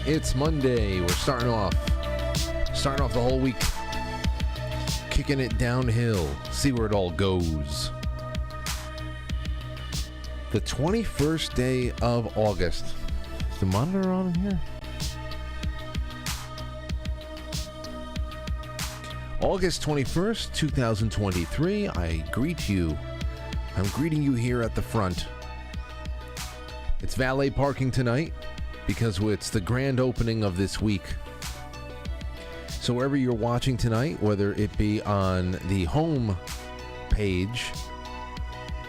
It's Monday. We're starting off the whole week, kicking it downhill. See where it all goes. The 21st day of August. Is the monitor on in here? August 21st, 2023. I greet you. I'm greeting you here at the front. It's valet parking tonight because it's the grand opening of this week. So wherever you're watching tonight, whether it be on the home page,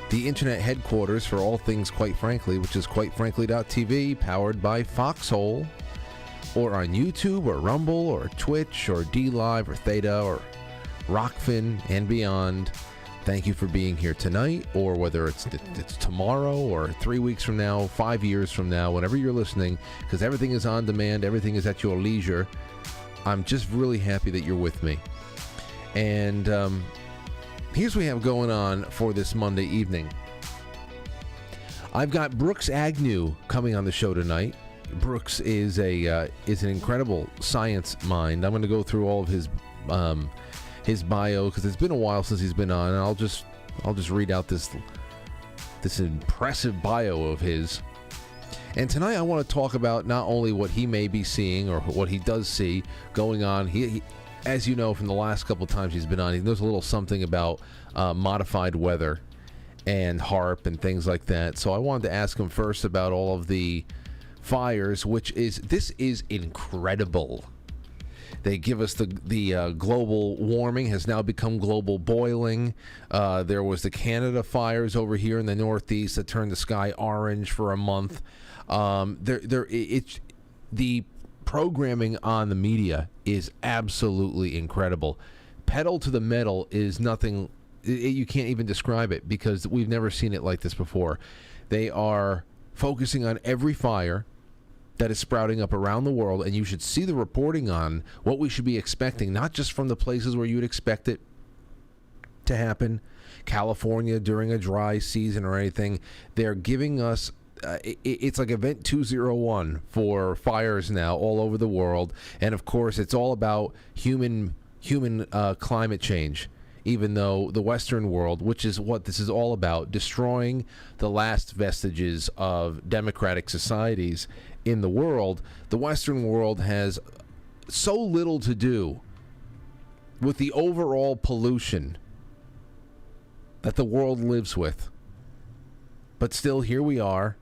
the internet headquarters for all things Quite Frankly, which is quitefrankly.tv, powered by Foxhole, or on YouTube or Rumble or Twitch or DLive or Theta or Rockfin and beyond. Thank you for being here tonight, or whether it's tomorrow or 3 weeks from now, 5 years from now, whenever you're listening, because everything is on demand, everything is at your leisure. I'm just really happy that you're with me. And here's what we have going on for this Monday evening. I've got Brooks Agnew coming on the show tonight. Brooks is an incredible science mind. I'm going to go through all of his bio because it's been a while since he's been on, and I'll just read out this impressive bio of his. And tonight I want to talk about not only what he may be seeing or what he does see going on. He as you know from the last couple of times he's been on, he knows a little something about modified weather and HARP and things like that. So I wanted to ask him first about all of the fires, this is incredible. They give us the global warming has now become global boiling. There was the Canada fires over here in the Northeast that turned the sky orange for a month. The programming on the media is absolutely incredible. Pedal to the metal is nothing. You can't even describe it because we've never seen it like this before. They are focusing on every fire that is sprouting up around the world, and you should see the reporting on what we should be expecting, not just from the places where you would expect it to happen, California during a dry season or anything. They're giving us it's like Event 201 for fires now all over the world, and of course it's all about human climate change. Even though the Western world, which is what this is all about, destroying the last vestiges of democratic societies in the world, the Western world has so little to do with the overall pollution that the world lives with. But still, here we are,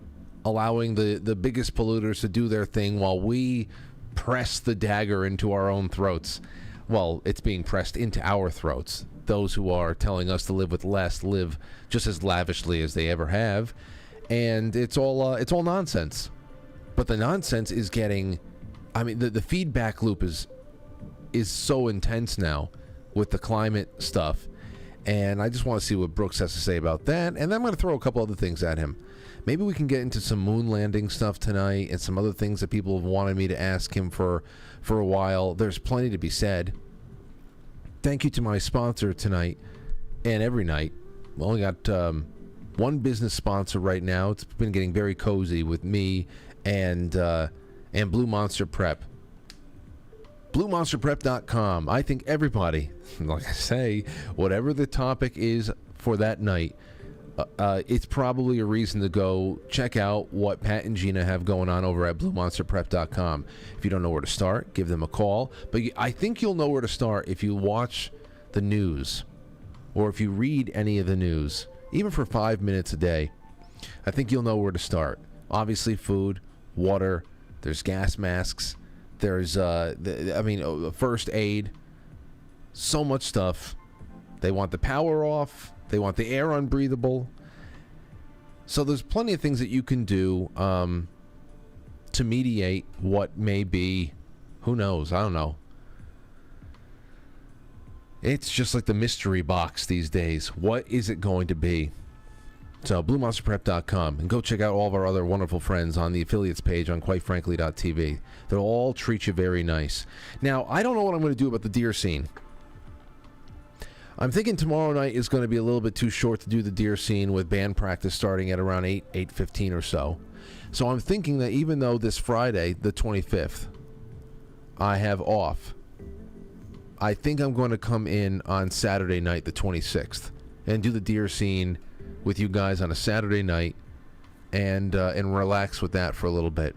allowing the biggest polluters to do their thing while we press the dagger into our own throats. Well, it's being pressed into our throats. Those who are telling us to live with less live just as lavishly as they ever have, and it's all nonsense. But the nonsense is getting, I mean, the feedback loop is so intense now with the climate stuff, and I just want to see what Brooks has to say about that. And then I'm going to throw a couple other things at him. Maybe we can get into some moon landing stuff tonight and some other things that people have wanted me to ask him for a while. There's plenty to be said. Thank you to my sponsor tonight and every night. We only got one business sponsor right now. It's been getting very cozy with me and Blue Monster Prep. BlueMonsterPrep.com. I think everybody, like I say, whatever the topic is for that night, it's probably a reason to go check out what Pat and Gina have going on over at BlueMonsterPrep.com. If you don't know where to start, give them a call. But I think you'll know where to start if you watch the news or if you read any of the news, even for 5 minutes a day. I think you'll know where to start. Obviously, food, water, there's gas masks, there's first aid, so much stuff. They want the power off. They want the air unbreathable. So there's plenty of things that you can do to mediate what may be, who knows, I don't know. It's just like the mystery box these days. What is it going to be? So BlueMonsterPrep.com, and go check out all of our other wonderful friends on the affiliates page on quitefrankly.tv. They'll all treat you very nice. Now, I don't know what I'm going to do about the deer scene. I'm thinking tomorrow night is going to be a little bit too short to do the deer scene with band practice starting at around 8:15 or so. So I'm thinking that even though this Friday, the 25th, I have off, I think I'm going to come in on Saturday night, the 26th, and do the deer scene with you guys on a Saturday night, and relax with that for a little bit.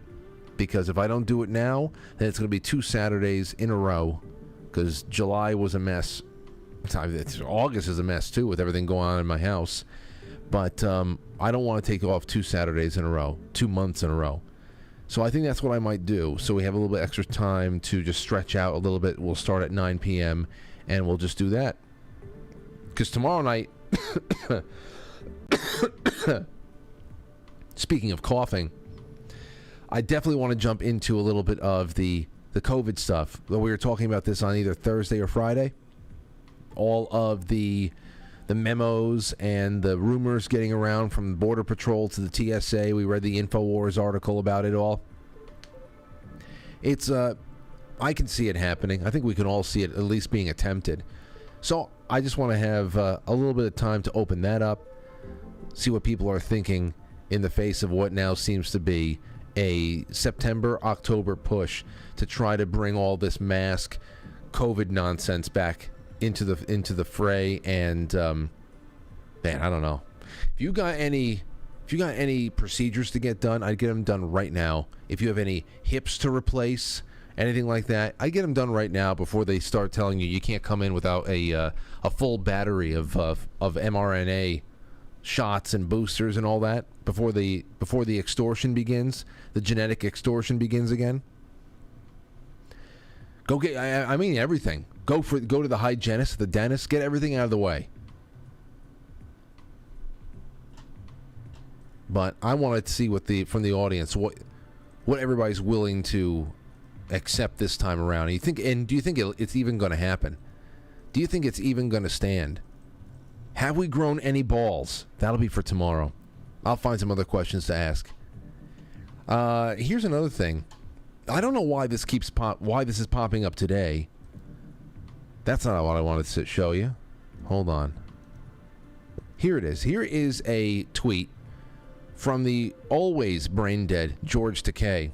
Because if I don't do it now, then it's going to be 2 Saturdays in a row. Because July was a mess. August is a mess too, with everything going on in my house. But I don't want to take off 2 Saturdays in a row, 2 months in a row. So I think that's what I might do. So we have a little bit extra time to just stretch out a little bit. We'll start at 9 p.m. and we'll just do that. Because tomorrow night, speaking of coughing, I definitely want to jump into a little bit of the COVID stuff. We were talking about this on either Thursday or Friday. All of the memos and the rumors getting around from Border Patrol to the TSA. We read the InfoWars article about it all. It's I can see it happening. I think we can all see it at least being attempted. So I just want to have a little bit of time to open that up, see what people are thinking in the face of what now seems to be a September-October push to try to bring all this mask COVID nonsense back into the fray. And man, I don't know. If you got any procedures to get done, I'd get them done right now. If you have any hips to replace, anything like that, I'd get them done right now before they start telling you can't come in without a full battery of mRNA shots and boosters and all that before the extortion begins, the genetic extortion begins again. Go get, I mean everything. Go to the hygienist, the dentist, get everything out of the way. But I want to see from the audience what everybody's willing to accept this time around. Do you think it's even going to happen? Do you think it's even going to stand? Have we grown any balls? That'll be for tomorrow. I'll find some other questions to ask. Here's another thing. I don't know why this is popping up today. That's not what I wanted to show you. Hold on. Here it is. Here is a tweet from the always brain dead George Takei.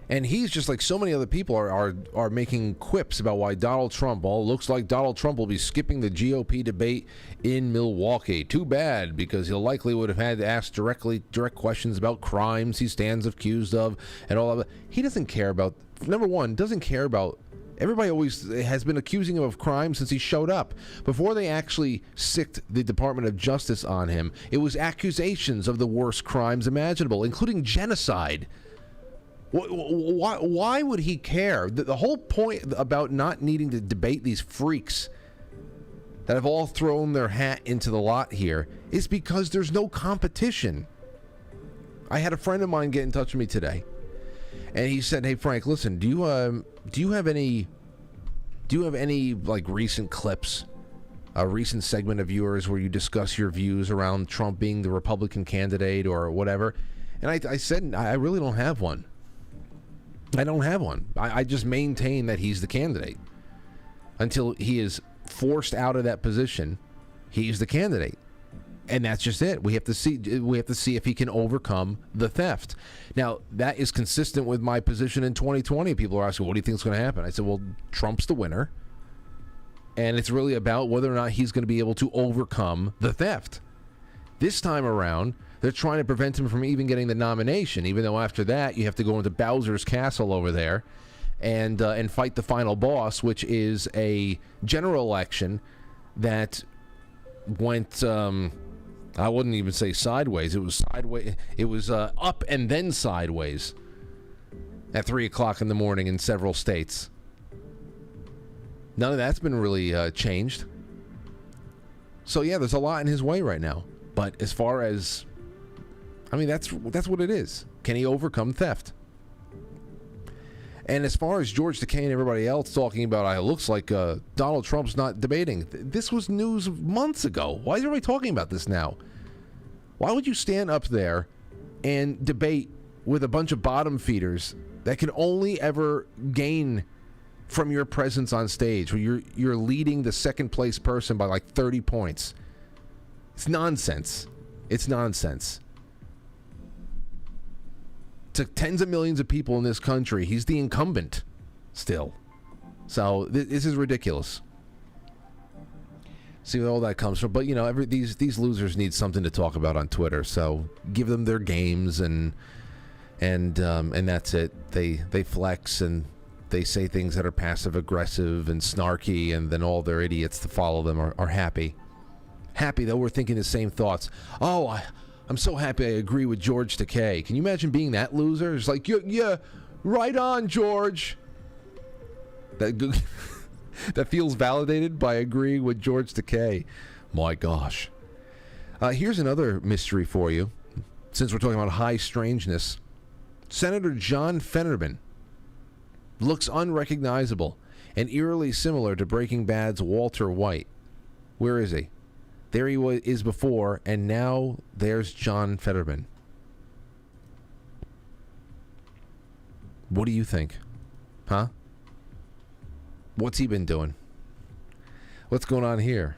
And he's just like so many other people are making quips about why Donald Trump, looks like Donald Trump will be skipping the GOP debate in Milwaukee. Too bad, because he'll likely would have had to ask direct questions about crimes he stands accused of and all of that. He doesn't care about, number one, doesn't care about, everybody always has been accusing him of crime since he showed up. Before they actually sicked the Department of Justice on him, it was accusations of the worst crimes imaginable, including genocide. Why would he care? The whole point about not needing to debate these freaks that have all thrown their hat into the lot here is because there's no competition. I had a friend of mine get in touch with me today, and he said, "Hey Frank, listen, do you have any like recent clips, a recent segment of yours where you discuss your views around Trump being the Republican candidate or whatever?" And I said, I really don't have one. I don't have one. I just maintain that he's the candidate. Until he is forced out of that position, he's the candidate. And that's just it. We have to see if he can overcome the theft. Now, that is consistent with my position in 2020. People are asking, what do you think is going to happen? I said, well, Trump's the winner. And it's really about whether or not he's going to be able to overcome the theft. This time around, they're trying to prevent him from even getting the nomination, even though after that you have to go into Bowser's castle over there and fight the final boss, which is a general election that went, I wouldn't even say sideways. It was sideways. It was up and then sideways at 3 o'clock in the morning in several states. None of that's been really changed. So yeah, there's a lot in his way right now. But as far as, I mean, that's what it is. Can he overcome theft? And as far as George Takei and everybody else talking about, it looks like Donald Trump's not debating. This was news months ago. Why is everybody talking about this now? Why would you stand up there and debate with a bunch of bottom feeders that can only ever gain from your presence on stage, where you're leading the second place person by like 30 points? It's nonsense. It's nonsense. to tens of millions of people in this country. He's the incumbent still. So this is ridiculous. See where all that comes from. But, you know, these losers need something to talk about on Twitter. So give them their games and that's it. They flex and they say things that are passive-aggressive and snarky, and then all their idiots to follow them are happy. Happy that we're thinking the same thoughts. Oh, I'm so happy I agree with George Takei. Can you imagine being that loser? It's like, yeah, right on, George. That feels validated by agreeing with George Takei. My gosh. Here's another mystery for you. Since we're talking about high strangeness, Senator John Fetterman looks unrecognizable and eerily similar to Breaking Bad's Walter White. Where is he? There he is before, and now there's John Fetterman. What do you think? Huh? What's he been doing? What's going on here?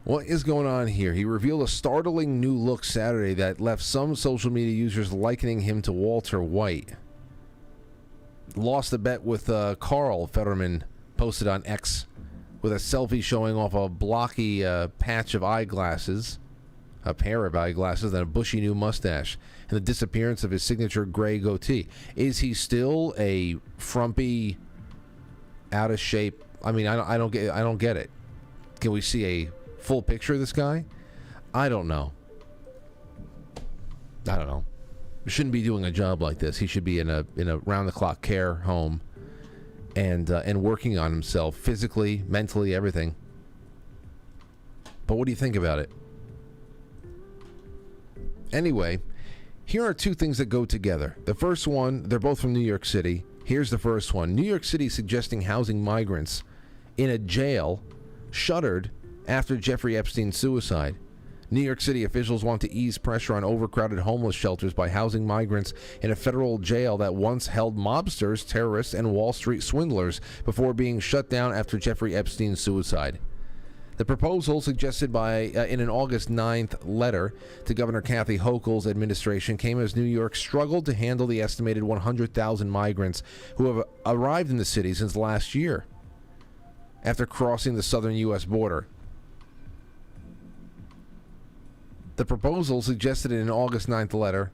What is going on here? He revealed a startling new look Saturday that left some social media users likening him to Walter White. Lost a bet with Carl, Fetterman posted on X, with a selfie showing off a blocky patch of eyeglasses, a pair of eyeglasses, and a bushy new mustache, and the disappearance of his signature gray goatee. Is he still a frumpy, out of shape? I mean, I don't get it. Can we see a full picture of this guy? I don't know. He shouldn't be doing a job like this. He should be in a round the clock care home and working on himself physically, mentally, everything. But what do you think about it? Anyway, here are two things that go together. The first one, they're both from New York City. Here's the first one. New York City suggesting housing migrants in a jail shuttered after Jeffrey Epstein's suicide. New York City officials want to ease pressure on overcrowded homeless shelters by housing migrants in a federal jail that once held mobsters, terrorists, and Wall Street swindlers before being shut down after Jeffrey Epstein's suicide. The proposal, suggested in an August 9th letter to Governor Kathy Hochul's administration, came as New York struggled to handle the estimated 100,000 migrants who have arrived in the city since last year after crossing the southern U.S. border. The proposal, suggested in an August 9th letter,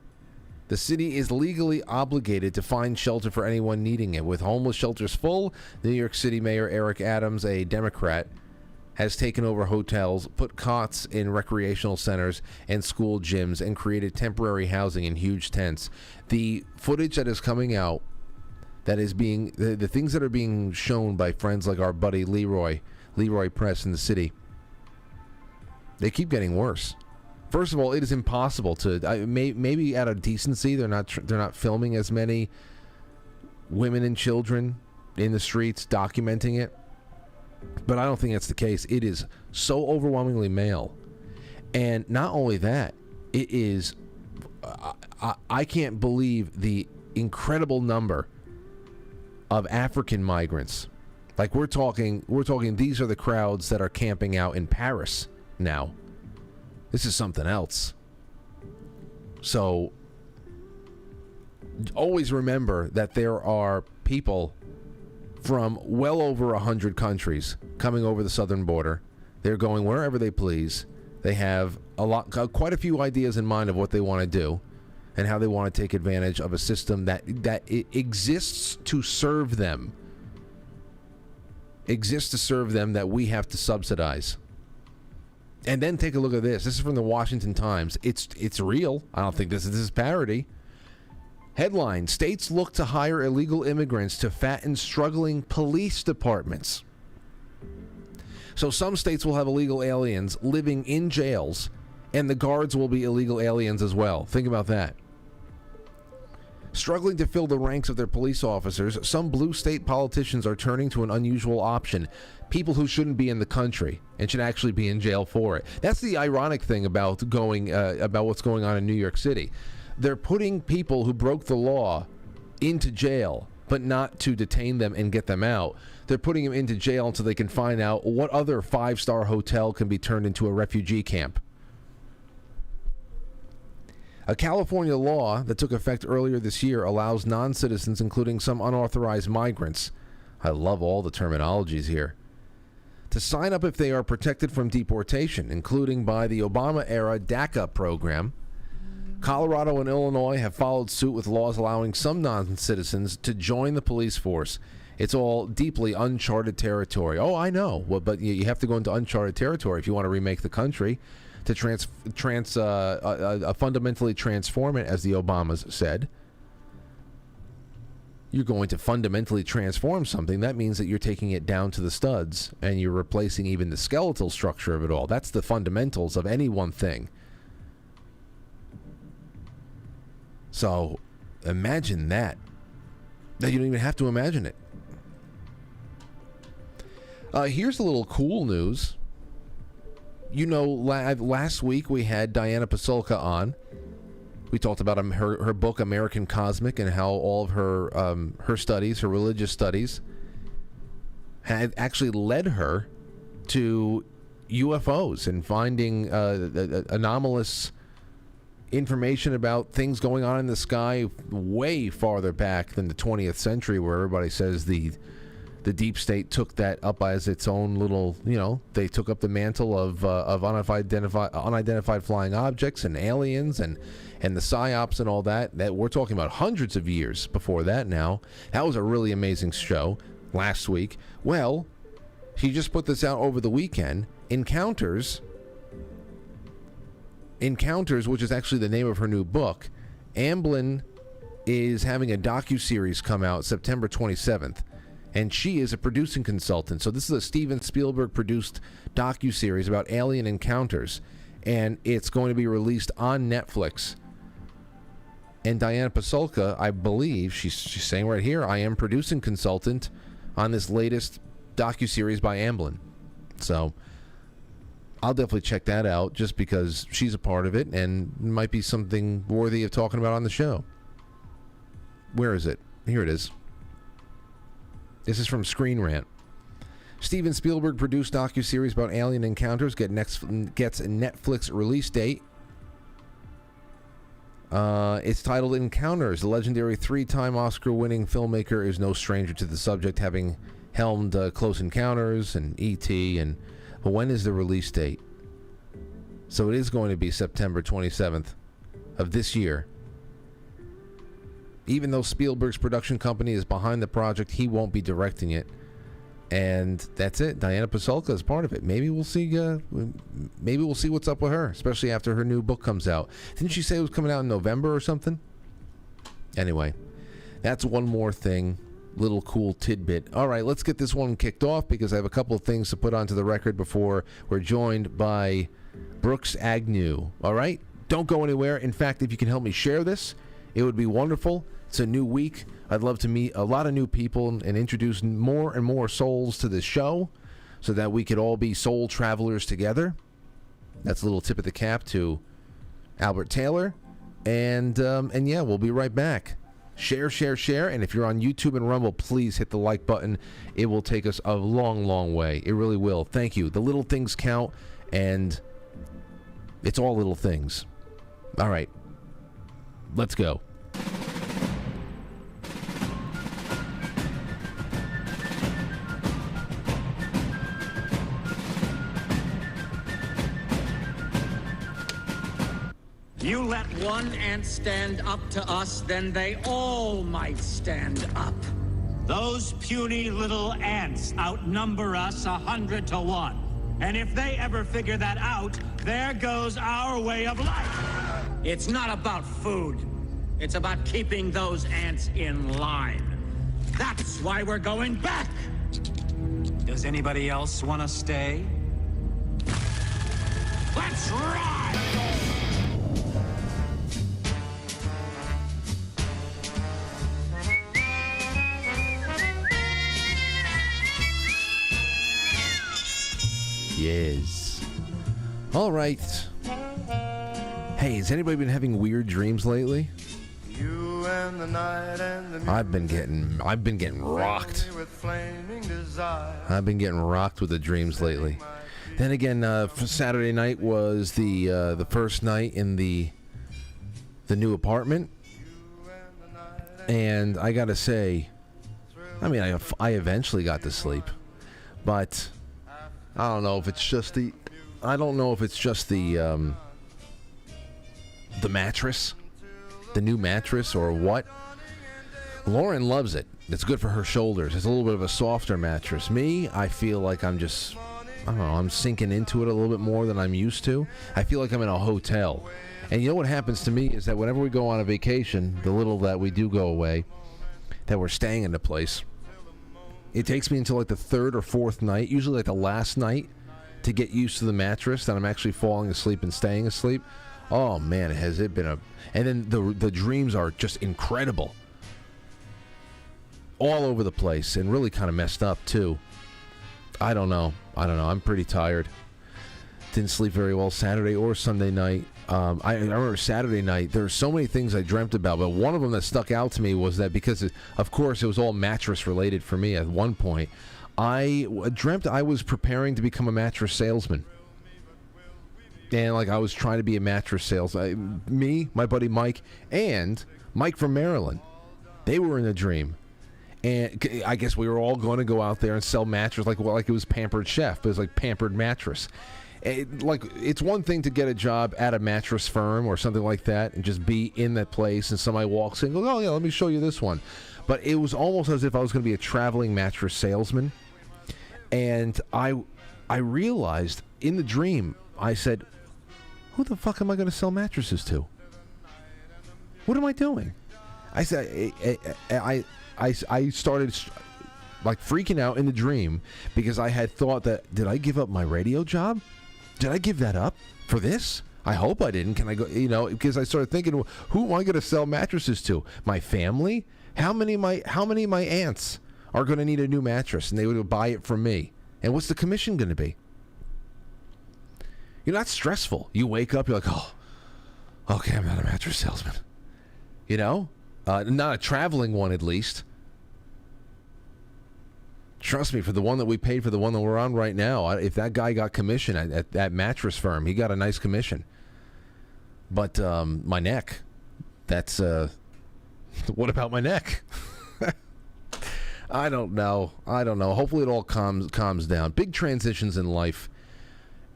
the city is legally obligated to find shelter for anyone needing it. With homeless shelters full, New York City Mayor Eric Adams, a Democrat, has taken over hotels, put cots in recreational centers and school gyms, and created temporary housing in huge tents. The footage that is coming out, that is being, the things that are being shown by friends like our buddy Leroy Press in the city, they keep getting worse. First of all, it is impossible to maybe out of decency they're not filming as many women and children in the streets documenting it, but I don't think that's the case. It is so overwhelmingly male, and not only that, it is I can't believe the incredible number of African migrants. Like we're talking these are the crowds that are camping out in Paris now. This is something else. So always remember that there are people from well over 100 countries coming over the southern border. They're going wherever they please. They have quite a few ideas in mind of what they want to do and how they want to take advantage of a system that exists to serve them. Exists to serve them, that we have to subsidize. And then take a look at this. This is from the Washington Times. It's real. I don't think this is parody. Headline: States look to hire illegal immigrants to fatten struggling police departments. So some states will have illegal aliens living in jails, and the guards will be illegal aliens as well. Think about that. Struggling to fill the ranks of their police officers, some blue state politicians are turning to an unusual option: people who shouldn't be in the country and should actually be in jail for it. That's the ironic thing about what's going on in New York City. They're putting people who broke the law into jail, but not to detain them and get them out. They're putting them into jail until they can find out what other five-star hotel can be turned into a refugee camp. A California law that took effect earlier this year allows non-citizens, including some unauthorized migrants, I love all the terminologies here, to sign up if they are protected from deportation, including by the Obama-era DACA program. Colorado and Illinois have followed suit with laws allowing some non-citizens to join the police force. It's all deeply uncharted territory. Oh, I know. Well, but you have to go into uncharted territory if you want to remake the country, to fundamentally transform it, as the Obamas said. You're going to fundamentally transform something. That means that you're taking it down to the studs, and you're replacing even the skeletal structure of it all. That's the fundamentals of any one thing. So imagine that. That you don't even have to imagine it. Here's a little cool news. You know, last week we had Diana Pasulka on. We talked about her book, American Cosmic, and how all of her studies, her religious studies, had actually led her to UFOs and finding anomalous information about things going on in the sky way farther back than the 20th century, where everybody says the deep state took that up as its own little, they took up the mantle of unidentified flying objects and aliens and the psyops and all that we're talking about hundreds of years before that now. That was a really amazing show last week. Well, she just put this out over the weekend. Encounters, which is actually the name of her new book. Amblin is having a docuseries come out September 27th. And she is a producing consultant. So this is a Steven Spielberg-produced docuseries about alien encounters. And it's going to be released on Netflix. And Diana Pasulka, I believe, she's saying right here, I am producing consultant on this latest docuseries by Amblin. So I'll definitely check that out just because she's a part of it and might be something worthy of talking about on the show. Where is it? Here it is. This is from Screen Rant. Steven Spielberg produced docuseries about alien encounters gets a Netflix release date. It's titled Encounters. The legendary 3-time Oscar-winning filmmaker is no stranger to the subject, having helmed Close Encounters and E.T. But when is the release date? So it is going to be September 27th of this year. Even though Spielberg's production company is behind the project, he won't be directing it. And that's it. Diana Pasulka is part of it. Maybe we'll see what's up with her, especially after her new book comes out. Didn't she say it was coming out in November or something? Anyway, that's one more thing. Little cool tidbit. All right, let's get this one kicked off because I have a couple of things to put onto the record before we're joined by Brooks Agnew. All right? Don't go anywhere. In fact, if you can help me share this, it would be wonderful. It's a new week. I'd love to meet a lot of new people and introduce more and more souls to this show so that we could all be soul travelers together. That's a little tip of the cap to Albert Taylor. And yeah, we'll be right back. Share. And if you're on YouTube and Rumble, please hit the like button. It will take us a long, long way. It really will. Thank you. The little things count, and it's all little things. All right. Let's go. You let one ant stand up to us, then they all might stand up. Those puny little ants outnumber us 100 to 1. And if they ever figure that out, there goes our way of life. It's not about food. It's about keeping those ants in line. That's why we're going back. Does anybody else want to stay? Let's ride! Yes. All right. Hey, has anybody been having weird dreams lately? You and the night and the I've been getting rocked. I've been getting rocked with the dreams lately. Then again, Saturday night was the first night in the the new apartment. And I got to say, I mean, I eventually got to sleep. But I don't know if it's just the mattress, the new mattress, or what. Lauren loves it. It's good for her shoulders. It's a little bit of a softer mattress. Me, I feel like I'm just, I don't know, I'm sinking into it a little bit more than I'm used to. I feel like I'm in a hotel. And you know what happens to me is that whenever we go on a vacation, the little that we do go away, that we're staying in the place, it takes me until like the third or fourth night, usually like the last night, to get used to the mattress, that I'm actually falling asleep and staying asleep. Oh man, has it been a... And then the dreams are just incredible. All over the place, and really kind of messed up too. I don't know. I'm pretty tired. Didn't sleep very well Saturday or Sunday night. I remember Saturday night, there were so many things I dreamt about, but one of them that stuck out to me was that because, of course, it was all mattress related for me at one point, I dreamt I was preparing to become a mattress salesman. And like I was trying to be a mattress salesman. Me, my buddy Mike, and Mike from Maryland, they were in a dream. And I guess we were all going to go out there and sell mattresses like it was Pampered Chef, but it was like Pampered Mattress. It's one thing to get a job at a mattress firm or something like that and just be in that place and somebody walks in and goes, oh yeah, let me show you this one. But it was almost as if I was going to be a traveling mattress salesman. And I realized in the dream, I said, who the fuck am I going to sell mattresses to? What am I doing? I said, I started like freaking out in the dream because I had thought that, did I give up my radio job? Did I give that up for this? I hope I didn't. Can I go, because I started thinking, well, who am I going to sell mattresses to? My family? How many of my aunts are going to need a new mattress and they would buy it from me? And what's the commission going to be? You're not stressful. You wake up, you're like, oh, okay, I'm not a mattress salesman. Not a traveling one, at least. Trust me, for the one that we paid for the one that we're on right now, if that guy got commission at that mattress firm, he got a nice commission. But my neck, that's... what about my neck? I don't know. Hopefully it all calms down. Big transitions in life.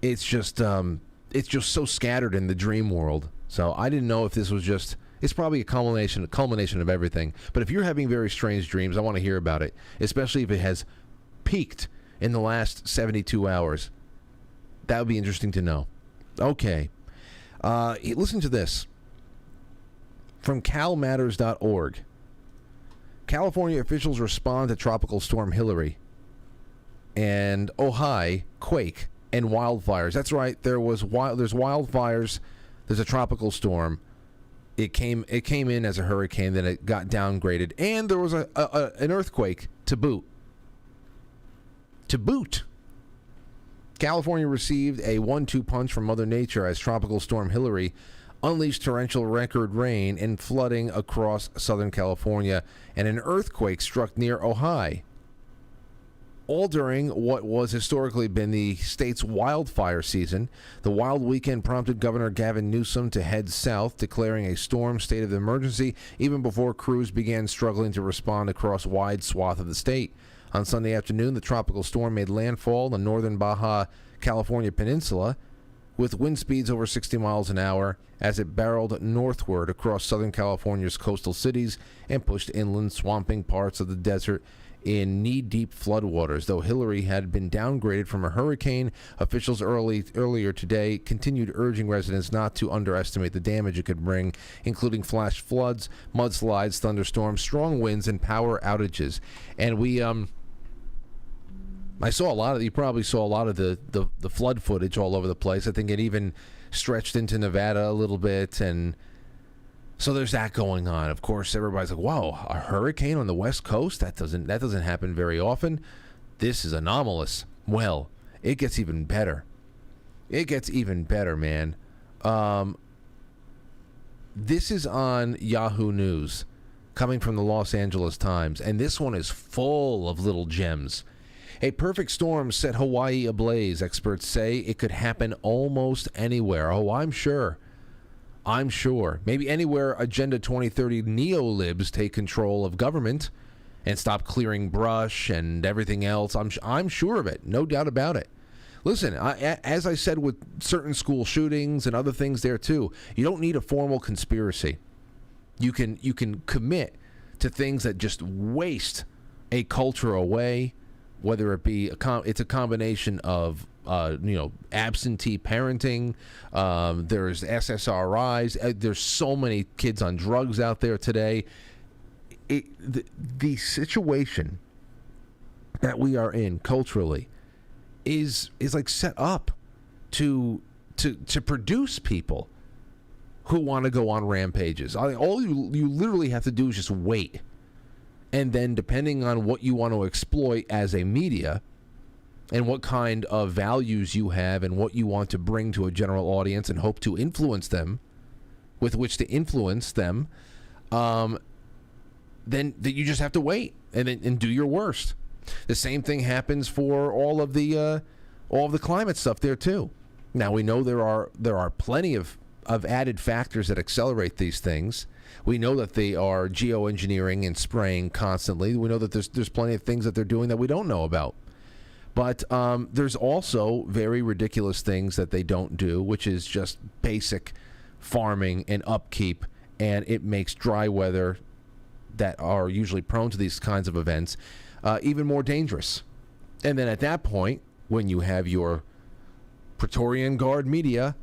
It's just so scattered in the dream world. So I didn't know if this was just... It's probably a culmination of everything. But if you're having very strange dreams, I want to hear about it, especially if it has peaked in the last 72 hours. That would be interesting to know. Okay. Listen to this. From calmatters.org. California officials respond to Tropical Storm Hillary and Ojai quake and wildfires. That's right. There's wildfires. There's a tropical storm. It came in as a hurricane, then it got downgraded, and there was an earthquake to boot. California received a 1-2 punch from Mother Nature as Tropical Storm Hillary unleashed torrential record rain and flooding across Southern California, and an earthquake struck near Ojai. All during what was historically been the state's wildfire season. The wild weekend prompted Governor Gavin Newsom to head south, declaring a storm state of emergency even before crews began struggling to respond across wide swath of the state. On Sunday afternoon, the tropical storm made landfall in the northern Baja California peninsula with wind speeds over 60 miles an hour as it barreled northward across Southern California's coastal cities and pushed inland, swamping parts of the desert in knee-deep floodwaters. Though Hillary had been downgraded from a hurricane, officials earlier today continued urging residents not to underestimate the damage it could bring, including flash floods, mudslides, thunderstorms, strong winds, and power outages. And you probably saw a lot of the flood footage all over the place. I think it even stretched into Nevada a little bit, and so there's that going on. Of course, everybody's like, wow, a hurricane on the West Coast? That doesn't happen very often. This is anomalous. Well, it gets even better. It gets even better, man. This is on Yahoo News, coming from the Los Angeles Times, and this one is full of little gems. A perfect storm set Hawaii ablaze. Experts say it could happen almost anywhere. Oh, I'm sure. I'm sure. Maybe anywhere Agenda 2030 neo-libs take control of government and stop clearing brush and everything else. I'm sure of it. No doubt about it. Listen, as I said with certain school shootings and other things there too, you don't need a formal conspiracy. You can commit to things that just waste a culture away, whether it be it's a combination of absentee parenting. There's SSRIs. There's so many kids on drugs out there today. The situation that we are in culturally is like set up to produce people who want to go on rampages. All you literally have to do is just wait, and then depending on what you want to exploit as a media and what kind of values you have and what you want to bring to a general audience and hope to influence them, with which to influence them, then you just have to wait and do your worst. The same thing happens for all of the climate stuff there too. Now we know there are plenty of added factors that accelerate these things. We know that they are geoengineering and spraying constantly. We know that there's plenty of things that they're doing that we don't know about. But there's also very ridiculous things that they don't do, which is just basic farming and upkeep, and it makes dry weather that are usually prone to these kinds of events even more dangerous. And then at that point, when you have your Praetorian Guard media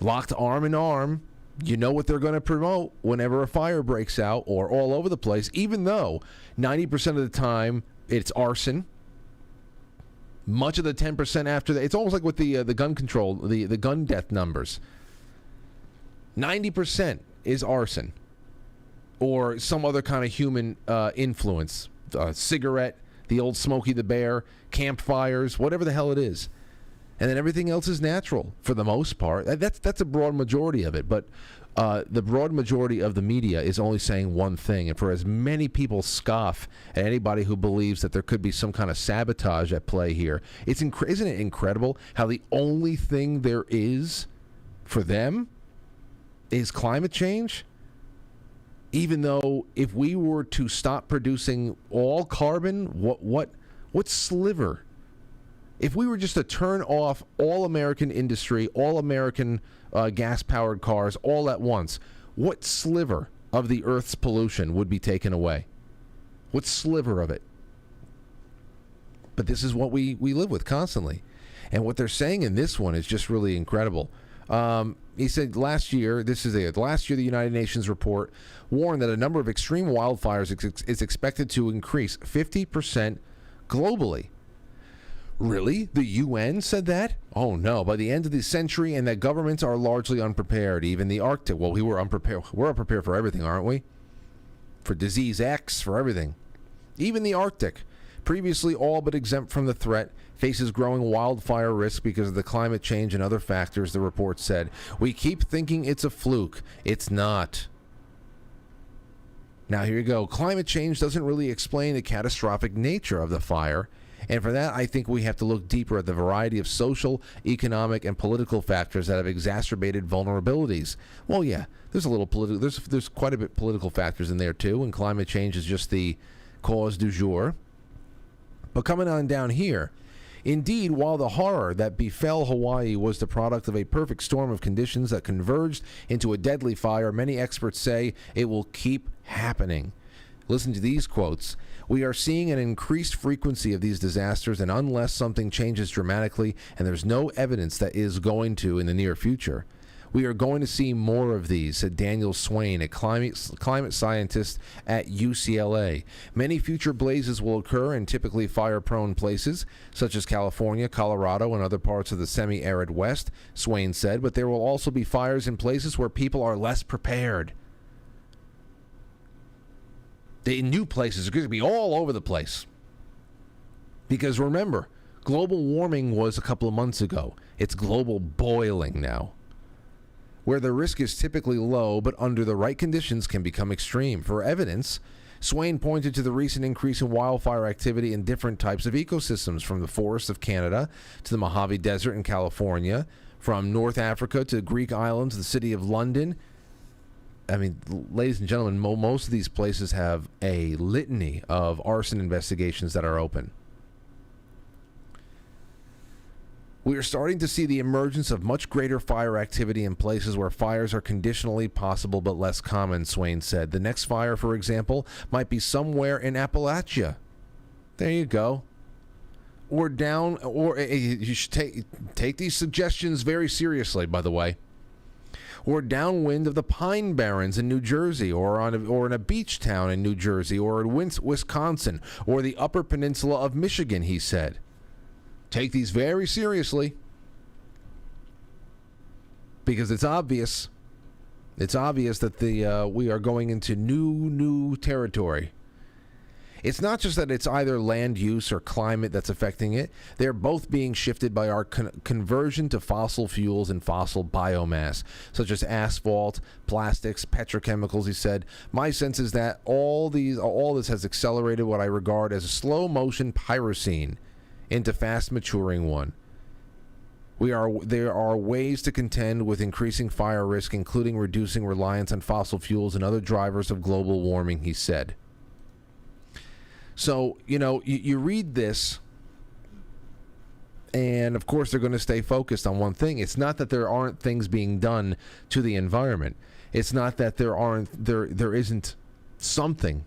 locked arm in arm, you know what they're going to promote whenever a fire breaks out or all over the place, even though 90% of the time it's arson. Much of the 10% after that, it's almost like with the gun control, the gun death numbers. 90% is arson or some other kind of human influence. Cigarette, the old Smokey the Bear, campfires, whatever the hell it is. And then everything else is natural for the most part. That's a broad majority of it, but the broad majority of the media is only saying one thing. And for as many people scoff at anybody who believes that there could be some kind of sabotage at play here, isn't it incredible how the only thing there is for them is climate change? Even though if we were to stop producing all carbon, what sliver? If we were just to turn off all American industry, all American gas-powered cars all at once, what sliver of the Earth's pollution would be taken away? What sliver of it? But this is what we live with constantly. And what they're saying in this one is just really incredible. He said last year the United Nations report warned that a number of extreme wildfires is expected to increase 50% globally. Really? The UN said that? Oh no, by the end of the century, and that governments are largely unprepared. Even the Arctic. Well, we're unprepared for everything, aren't we? For disease X, for everything. Even the Arctic, previously all but exempt from the threat, faces growing wildfire risk because of the climate change and other factors, the report said. We keep thinking it's a fluke. It's not. Now here you go. Climate change doesn't really explain the catastrophic nature of the fire. And for that, I think we have to look deeper at the variety of social, economic, and political factors that have exacerbated vulnerabilities. Well, yeah, there's quite a bit political factors in there too, and climate change is just the cause du jour. But coming on down here, indeed, while the horror that befell Hawaii was the product of a perfect storm of conditions that converged into a deadly fire, many experts say it will keep happening. Listen to these quotes. We are seeing an increased frequency of these disasters, and unless something changes dramatically, and there's no evidence that is going to in the near future, we are going to see more of these, said Daniel Swain, a climate scientist at UCLA. Many future blazes will occur in typically fire-prone places, such as California, Colorado, and other parts of the semi-arid West, Swain said, but there will also be fires in places where people are less prepared. The new places are going to be all over the place. Because remember, global warming was a couple of months ago. It's global boiling now, where the risk is typically low, but under the right conditions can become extreme. For evidence, Swain pointed to the recent increase in wildfire activity in different types of ecosystems, from the forests of Canada to the Mojave Desert in California, from North Africa to Greek islands, the city of London, I mean, ladies and gentlemen, most of these places have a litany of arson investigations that are open. We are starting to see the emergence of much greater fire activity in places where fires are conditionally possible but less common, Swain said. The next fire, for example, might be somewhere in Appalachia. There you go. Or you should take these suggestions very seriously, by the way. Or downwind of the Pine Barrens in New Jersey, or in a beach town in New Jersey, or in Wisconsin, or the Upper Peninsula of Michigan, he said. Take these very seriously, because it's obvious. It's obvious that we are going into new territory. It's not just that it's either land use or climate that's affecting it. They're both being shifted by our conversion to fossil fuels and fossil biomass, such as asphalt, plastics, petrochemicals, he said. My sense is that all this has accelerated what I regard as a slow-motion pyrocene into fast-maturing one. There are ways to contend with increasing fire risk, including reducing reliance on fossil fuels and other drivers of global warming, he said. So, you read this, and of course they're going to stay focused on one thing. It's not that there aren't things being done to the environment. It's not that there isn't something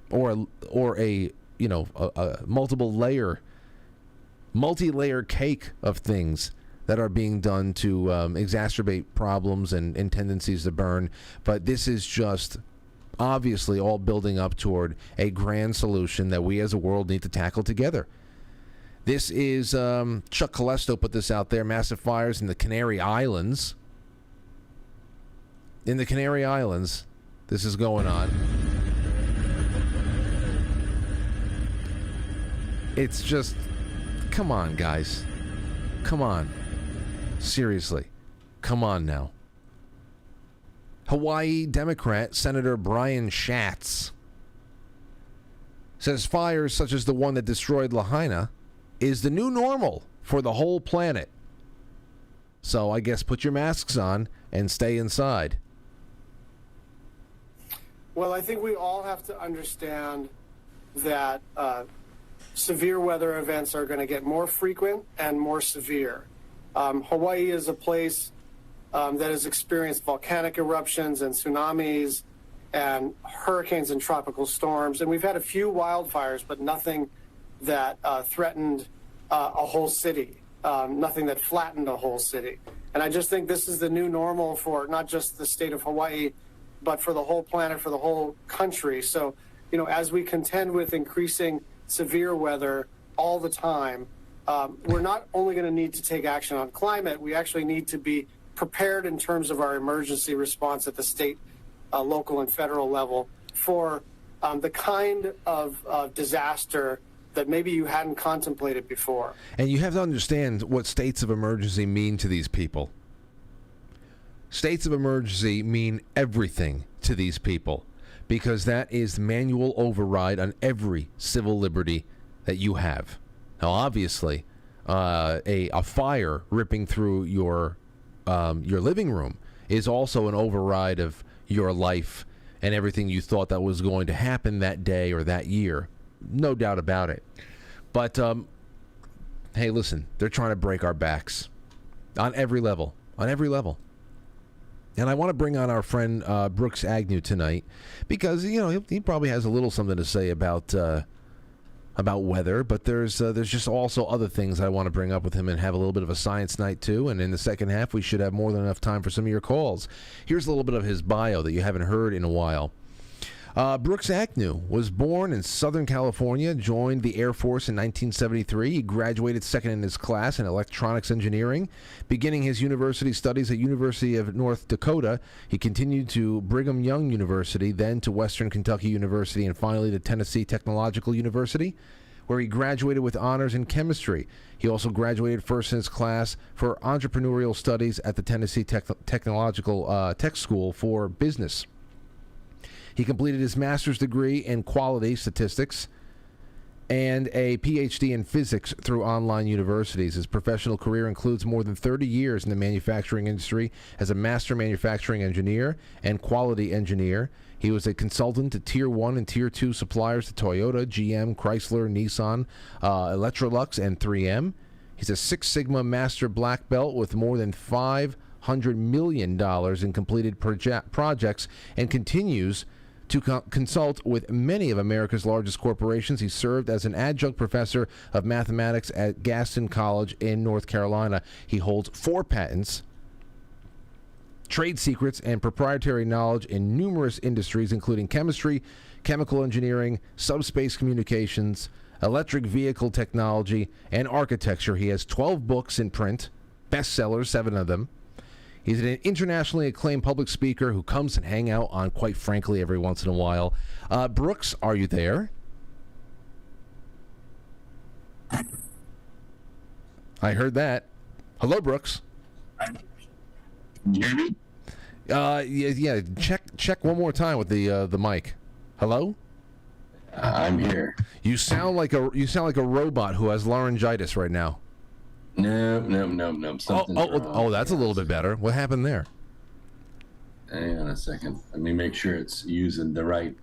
or a multi-layer cake of things that are being done to exacerbate problems and tendencies to burn. But this is just obviously all building up toward a grand solution that we as a world need to tackle together. This is Chuck Callesto put this out there. Massive fires in the Canary Islands. In the Canary Islands, this is going on. It's just, come on, guys. Come on. Seriously. Come on now. Hawaii Democrat Senator Brian Schatz says fires such as the one that destroyed Lahaina is the new normal for the whole planet. So I guess put your masks on and stay inside. Well, I think we all have to understand that severe weather events are going to get more frequent and more severe. Hawaii is a place that has experienced volcanic eruptions and tsunamis and hurricanes and tropical storms. And we've had a few wildfires, but nothing that threatened a whole city, nothing that flattened a whole city. And I just think this is the new normal for not just the state of Hawaii, but for the whole planet, for the whole country. So, as we contend with increasing severe weather all the time, we're not only going to need to take action on climate, we actually need to be prepared in terms of our emergency response at the state, local, and federal level for the kind of disaster that maybe you hadn't contemplated before. And you have to understand what states of emergency mean to these people. States of emergency mean everything to these people, because that is manual override on every civil liberty that you have. Now, obviously, a fire ripping through your living room is also an override of your life and everything you thought that was going to happen that day or that year. No doubt about it. But, hey, listen, they're trying to break our backs on every level. On every level. And I want to bring on our friend Brooks Agnew tonight because, he probably has a little something to say about weather, but there's just also other things I want to bring up with him and have a little bit of a science night too. And in the second half, we should have more than enough time for some of your calls. Here's a little bit of his bio that you haven't heard in a while. Brooks Agnew was born in Southern California, joined the Air Force in 1973. He graduated second in his class in electronics engineering. Beginning his university studies at University of North Dakota, he continued to Brigham Young University, then to Western Kentucky University, and finally to Tennessee Technological University, where he graduated with honors in chemistry. He also graduated first in his class for entrepreneurial studies at the Tennessee Technological Tech School for Business. He completed his master's degree in quality statistics and a PhD in physics through online universities. His professional career includes more than 30 years in the manufacturing industry as a master manufacturing engineer and quality engineer. He was a consultant to Tier 1 and Tier 2 suppliers to Toyota, GM, Chrysler, Nissan, Electrolux, and 3M. He's a Six Sigma Master Black Belt with more than $500 million in completed projects and continues to consult with many of America's largest corporations. He served as an adjunct professor of mathematics at Gaston College in North Carolina. He holds 4 patents, trade secrets, and proprietary knowledge in numerous industries, including chemistry, chemical engineering, subspace communications, electric vehicle technology, and architecture. He has 12 books in print, bestsellers, 7 of them. He's an internationally acclaimed public speaker who comes and hang out on, quite frankly, every once in a while. Brooks, are you there? I heard that. Hello, Brooks. Can you hear me? Yeah. Check one more time with the mic. Hello? I'm here. You sound like a robot who has laryngitis right now. No. Something's wrong. Oh, that's a little bit better. What happened there? Hang on a second. Let me make sure it's using the right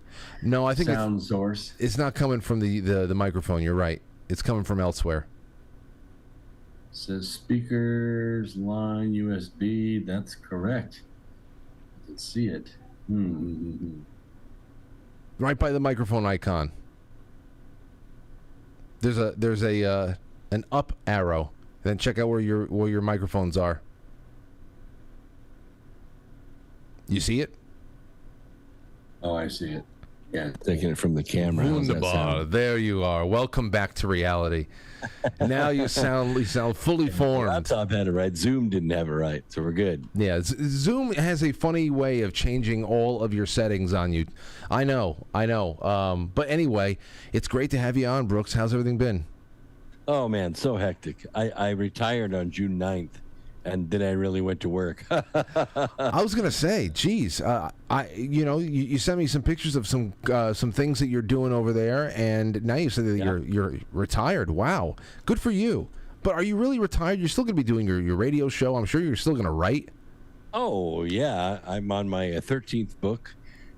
No, I think sound source. It's not coming from the microphone. You're right. It's coming from elsewhere. It says speakers, line, USB. That's correct. I can see it. Right by the microphone icon. There's an up arrow. Then check out where your microphones are. You see it? Oh, I see it. Yeah, taking it from the camera. Wunderbar. There you are. Welcome back to reality. Now you sound fully formed. Laptop had it right. Zoom didn't have it right, so we're good. Yeah, Zoom has a funny way of changing all of your settings on you. I know. But anyway, it's great to have you on, Brooks. How's everything been? Oh, man, so hectic. I retired on June 9th, and then I really went to work. I was going to say, geez, you sent me some pictures of some things that you're doing over there, and now you said that you're retired. Wow, good for you. But are you really retired? You're still going to be doing your radio show. I'm sure you're still going to write. Oh, yeah. I'm on my 13th book,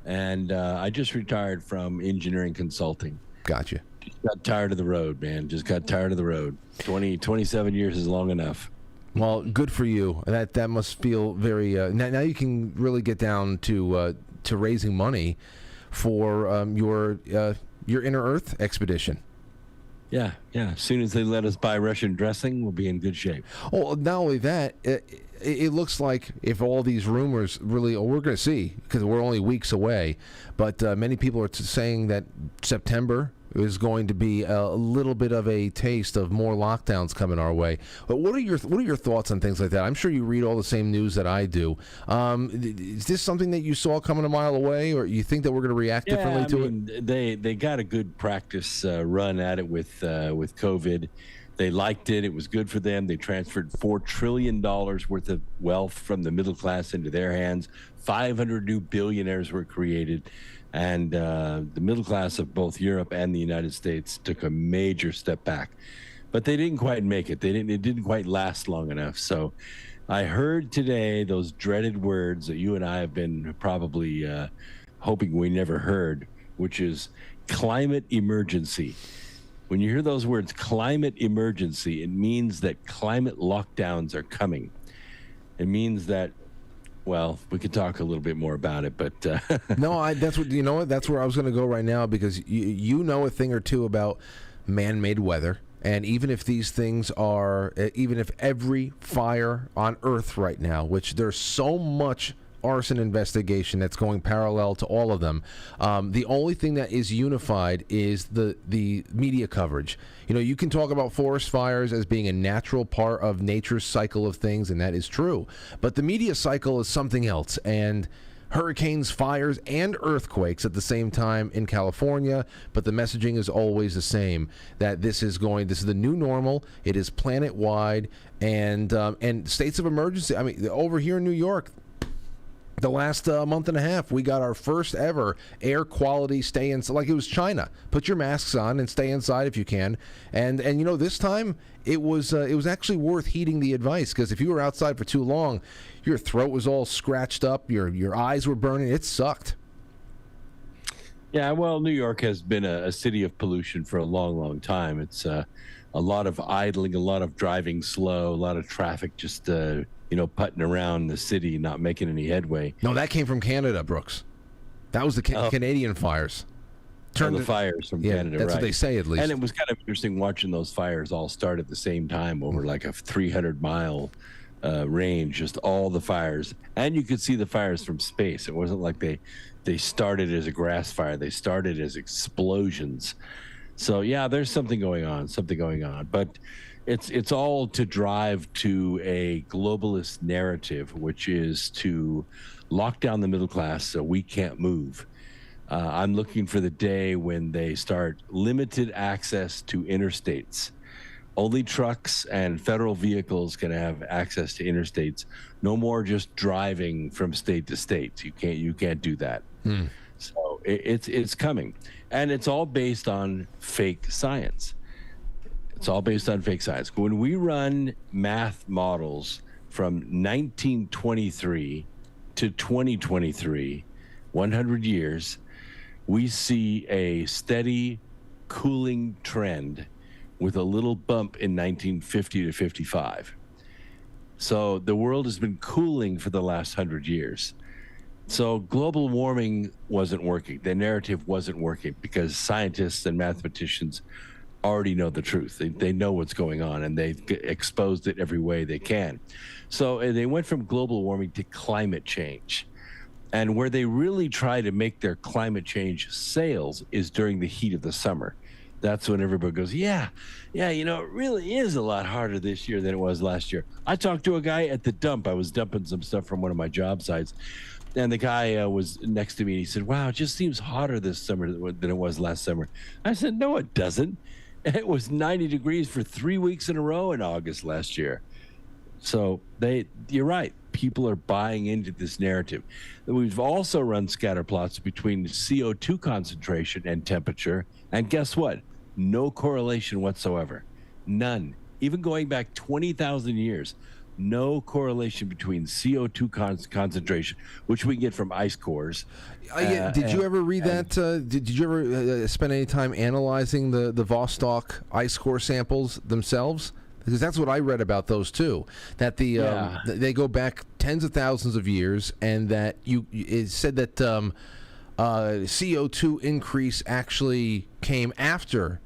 and I just retired from engineering consulting. Gotcha. Just got tired of the road, man. Just got tired of the road. 27 years is long enough. Well, good for you. That must feel very. Now you can really get down to raising money for your Inner Earth expedition. Yeah. As soon as they let us buy Russian dressing, we'll be in good shape. Well, not only that, it looks like if all these rumors really, we're going to see because we're only weeks away. But many people are saying that September is going to be a little bit of a taste of more lockdowns coming our way. But what are your thoughts on things like that? I'm sure you read all the same news that I do. Is this something that you saw coming a mile away, or you think that we're going to react differently to it? They got a good practice run at it with COVID. They liked it. It was good for them. They transferred $4 trillion worth of wealth from the middle class into their hands. 500 new billionaires were created. And the middle class of both Europe and the United States took a major step back. But they didn't quite make it. It didn't quite last long enough. So I heard today those dreaded words that you and I have been probably hoping we never heard, which is climate emergency. When you hear those words, climate emergency, it means that climate lockdowns are coming. It means that, well, we could talk a little bit more about it, but no, that's where I was going to go right now, because you know a thing or two about man-made weather, and even if these things are, even if every fire on Earth right now, which there's so much arson investigation that's going parallel to all of them, the only thing that is unified is the media coverage. You can talk about forest fires as being a natural part of nature's cycle of things, and that is true, but the media cycle is something else. And hurricanes, fires, and earthquakes at the same time in California, but the messaging is always the same, that this is the new normal. It is planet-wide, and states of emergency. I mean, over here in New York, The last month and a half, we got our first ever air quality stay inside, like it was China. Put your masks on and stay inside if you can. And this time it was actually worth heeding the advice, because if you were outside for too long, your throat was all scratched up, your eyes were burning. It sucked. Yeah, well, New York has been a city of pollution for a long, long time. It's a lot of idling, a lot of driving slow, a lot of traffic just putting around the city, not making any headway. No, that came from Canada, Brooks. That was the Canadian fires. The fires from Canada, that's right. what they say, at least. And it was kind of interesting watching those fires all start at the same time over like a 300-mile range, just all the fires. And you could see the fires from space. It wasn't like they started as a grass fire. They started as explosions. So, yeah, there's something going on. But it's all to drive to a globalist narrative, which is to lock down the middle class so we can't move. I'm looking for the day when they start limited access to interstates. Only trucks and federal vehicles can have access to interstates. No more just driving from state to state. You can't do that. So it's coming, and it's all based on fake science. When we run math models from 1923 to 2023, 100 years, we see a steady cooling trend with a little bump in 1950 to 55. So the world has been cooling for the last 100 years. So global warming wasn't working. The narrative wasn't working because scientists and mathematicians already know the truth. They know what's going on, and they've exposed it every way they can. So they went from global warming to climate change. And where they really try to make their climate change sales is during the heat of the summer. That's when everybody goes, yeah, it really is a lot harder this year than it was last year. I talked to a guy at the dump. I was dumping some stuff from one of my job sites. And the guy was next to me, and he said, wow, it just seems hotter this summer than it was last summer. I said, no, it doesn't. It was 90 degrees for 3 weeks in a row in August last year. So you're right. People are buying into this narrative. We've also run scatter plots between CO2 concentration and temperature. And guess what? No correlation whatsoever. None. Even going back 20,000 years, no correlation between CO2 concentration, which we get from ice cores. Did you ever read that? Did you ever spend any time analyzing the Vostok ice core samples themselves? Because that's what I read about those too. That they go back tens of thousands of years, and that it said that CO2 increase actually came after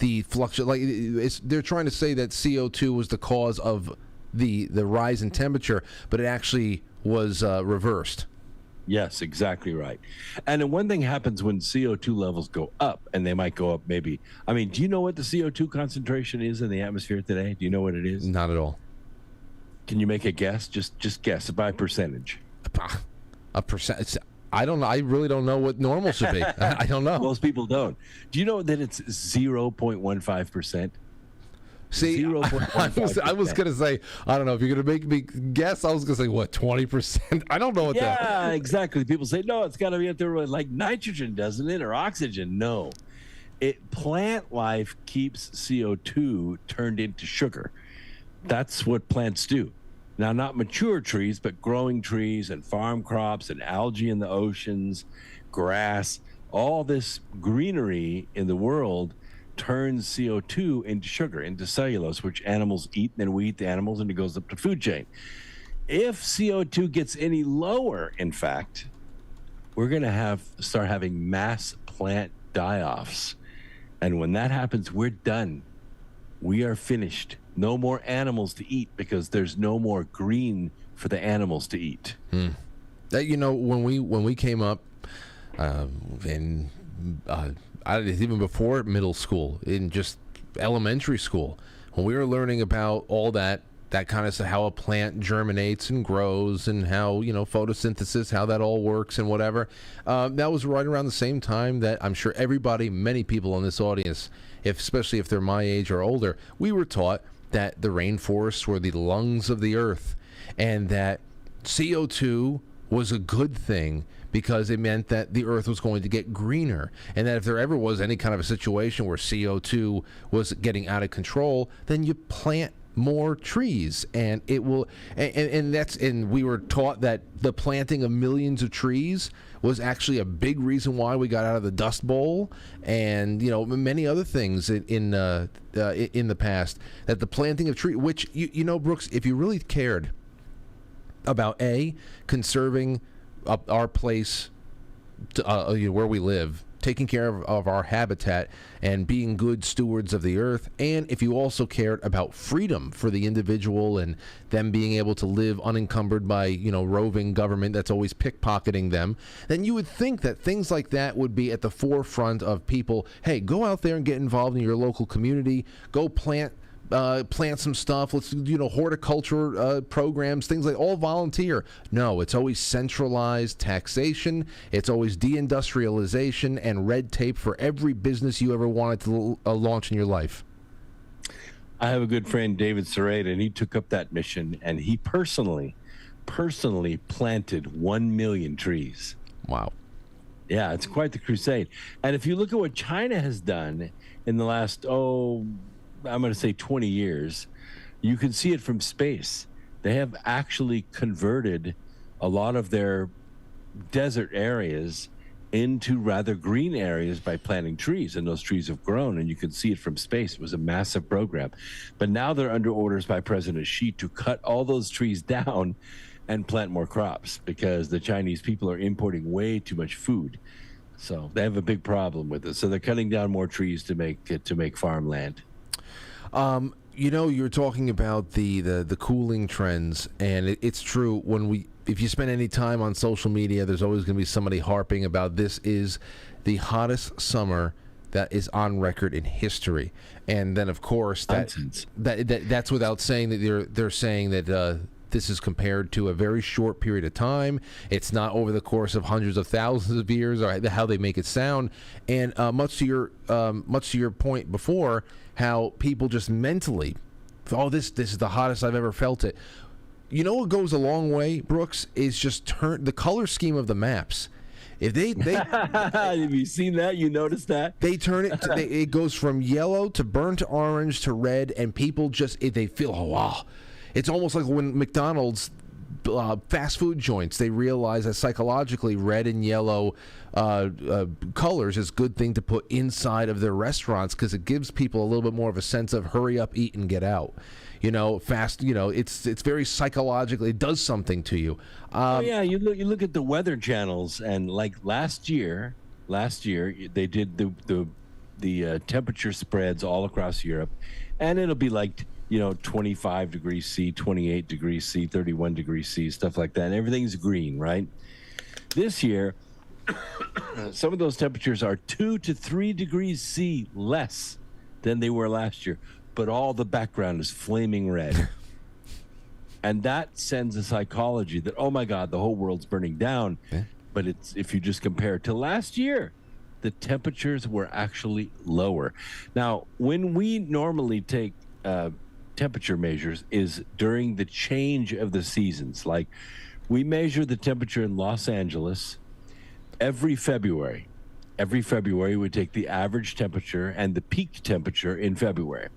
the fluctuation. Like they're trying to say that CO2 was the cause of the rise in temperature, but it actually was reversed. Yes, exactly right. And then one thing happens when CO2 levels go up, and they might go up maybe. I mean, do you know what the CO2 concentration is in the atmosphere today? Do you know what it is? Not at all. Can you make a guess? Just guess by percentage. A percent? I don't know. I really don't know what normal should be. I don't know. Most people don't. Do you know that it's 0.15%? See, I was going to say, I don't know if you're going to make me guess. I was going to say, what, 20%? I don't know what that is. Yeah, exactly. People say, no, it's got to be up there with like nitrogen, doesn't it? Or oxygen. No. Plant life keeps CO2 turned into sugar. That's what plants do. Now, not mature trees, but growing trees and farm crops and algae in the oceans, grass, all this greenery in the world turns CO2 into sugar, into cellulose, which animals eat, and then we eat the animals, and it goes up the food chain. If CO2 gets any lower, in fact, we're going to start having mass plant die-offs. And when that happens, we're done. We are finished. No more animals to eat because there's no more green for the animals to eat. When we came up even before middle school, in just elementary school, when we were learning about all that kind of stuff, how a plant germinates and grows, and how photosynthesis, how that all works and whatever, that was right around the same time that I'm sure many people in this audience, especially if they're my age or older, we were taught that the rainforests were the lungs of the earth, and that CO2 was a good thing because it meant that the Earth was going to get greener, and that if there ever was any kind of a situation where CO2 was getting out of control, then you plant more trees, and it will, and we were taught that the planting of millions of trees was actually a big reason why we got out of the Dust Bowl, and many other things in the past, that the planting of trees, which Brooks, if you really cared about conserving our place to, where we live, taking care of our habitat and being good stewards of the earth, and if you also cared about freedom for the individual and them being able to live unencumbered by roving government that's always pickpocketing them, then you would think that things like that would be at the forefront of people. Hey, go out there and get involved in your local community, go plant some stuff. Let's horticulture programs, things like, all volunteer. No, it's always centralized taxation. It's always deindustrialization and red tape for every business you ever wanted to launch in your life. I have a good friend, David Sereda, and he took up that mission, and he personally planted 1 million trees. Wow. Yeah, it's quite the crusade. And if you look at what China has done in the last, I'm going to say 20 years, you can see it from space. They have actually converted a lot of their desert areas into rather green areas by planting trees, and those trees have grown, and you can see it from space. It was a massive program. But now they're under orders by President Xi to cut all those trees down and plant more crops, because the Chinese people are importing way too much food. So they have a big problem with it. So they're cutting down more trees to make farmland. You're talking about the cooling trends, and it's true. If you spend any time on social media, there's always going to be somebody harping about this is the hottest summer that is on record in history. And then, of course, that's without saying that they're saying that this is compared to a very short period of time. It's not over the course of hundreds of thousands of years, or how they make it sound. And much to your point before, how people just mentally, this is the hottest I've ever felt it. What goes a long way, Brooks, is just turn the color scheme of the maps. If they have you seen that? You noticed that? They turn it. It goes from yellow to burnt orange to red, and people they feel, oh wow. It's almost like when McDonald's fast food joints, they realize that psychologically red and yellow colors is a good thing to put inside of their restaurants, because it gives people a little bit more of a sense of hurry up, eat, and get out. Fast. It's very psychological. It does something to you. You look at the weather channels, and like last year they did the temperature spreads all across Europe, and it'll be like 25 degrees C, 28 degrees C, 31 degrees C, stuff like that. And everything's green, right? This year, some of those temperatures are 2 to 3 degrees C less than they were last year, but all the background is flaming red. And that sends a psychology that, oh my God, the whole world's burning down. Yeah. But if you just compare it to last year, the temperatures were actually lower. Now, when we normally take temperature measures is during the change of the seasons. Like, we measure the temperature in Los Angeles every February. Every February, we take the average temperature and the peak temperature in February.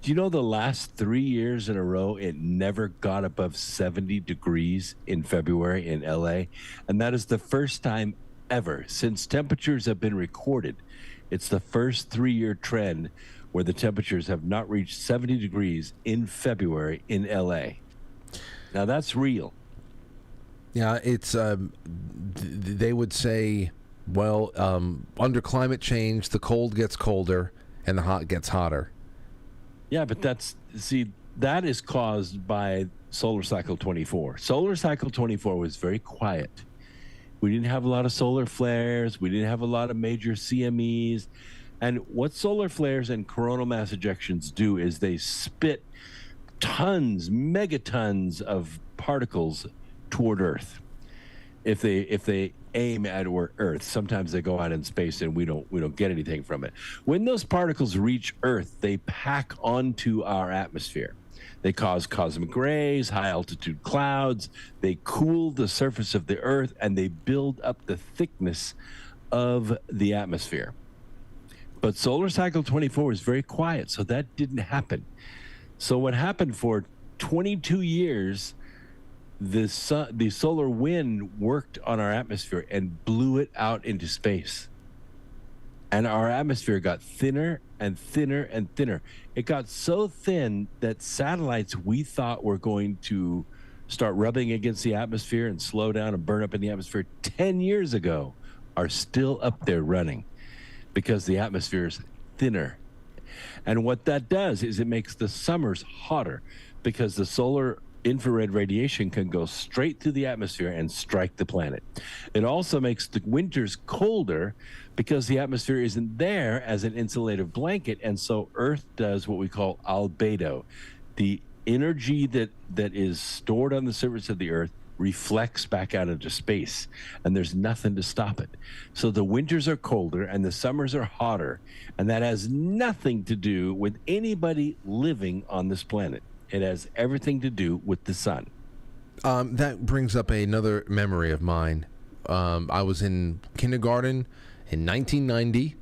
Do you know the last 3 years in a row, it never got above 70 degrees in February in LA? And that is the first time ever since temperatures have been recorded. It's the first 3-year trend where the temperatures have not reached 70 degrees in February in LA. Now that's real. Yeah, it's they would say, well, under climate change, the cold gets colder and the hot gets hotter. Yeah, but that is caused by solar cycle 24. Solar cycle 24 was very quiet. We didn't have a lot of solar flares. We didn't have a lot of major CMEs. And what solar flares and coronal mass ejections do is they spit tons, megatons of particles toward Earth. If they aim at Earth, sometimes they go out in space and we don't get anything from it. When those particles reach Earth, they pack onto our atmosphere. They cause cosmic rays, high altitude clouds. They cool the surface of the Earth, and they build up the thickness of the atmosphere. But solar cycle 24 was very quiet, so that didn't happen. So what happened for 22 years, the solar wind worked on our atmosphere and blew it out into space. And our atmosphere got thinner and thinner and thinner. It got so thin that satellites we thought were going to start rubbing against the atmosphere and slow down and burn up in the atmosphere 10 years ago are still up there running because the atmosphere is thinner. And what that does is it makes the summers hotter because the solar infrared radiation can go straight through the atmosphere and strike the planet. It also makes the winters colder because the atmosphere isn't there as an insulative blanket, and so Earth does what we call albedo. The energy that is stored on the surface of the Earth reflects back out into space, and there's nothing to stop it. So the winters are colder and the summers are hotter, and that has nothing to do with anybody living on this planet. It has everything to do with the sun. That brings up another memory of mine. I was in kindergarten in 1990,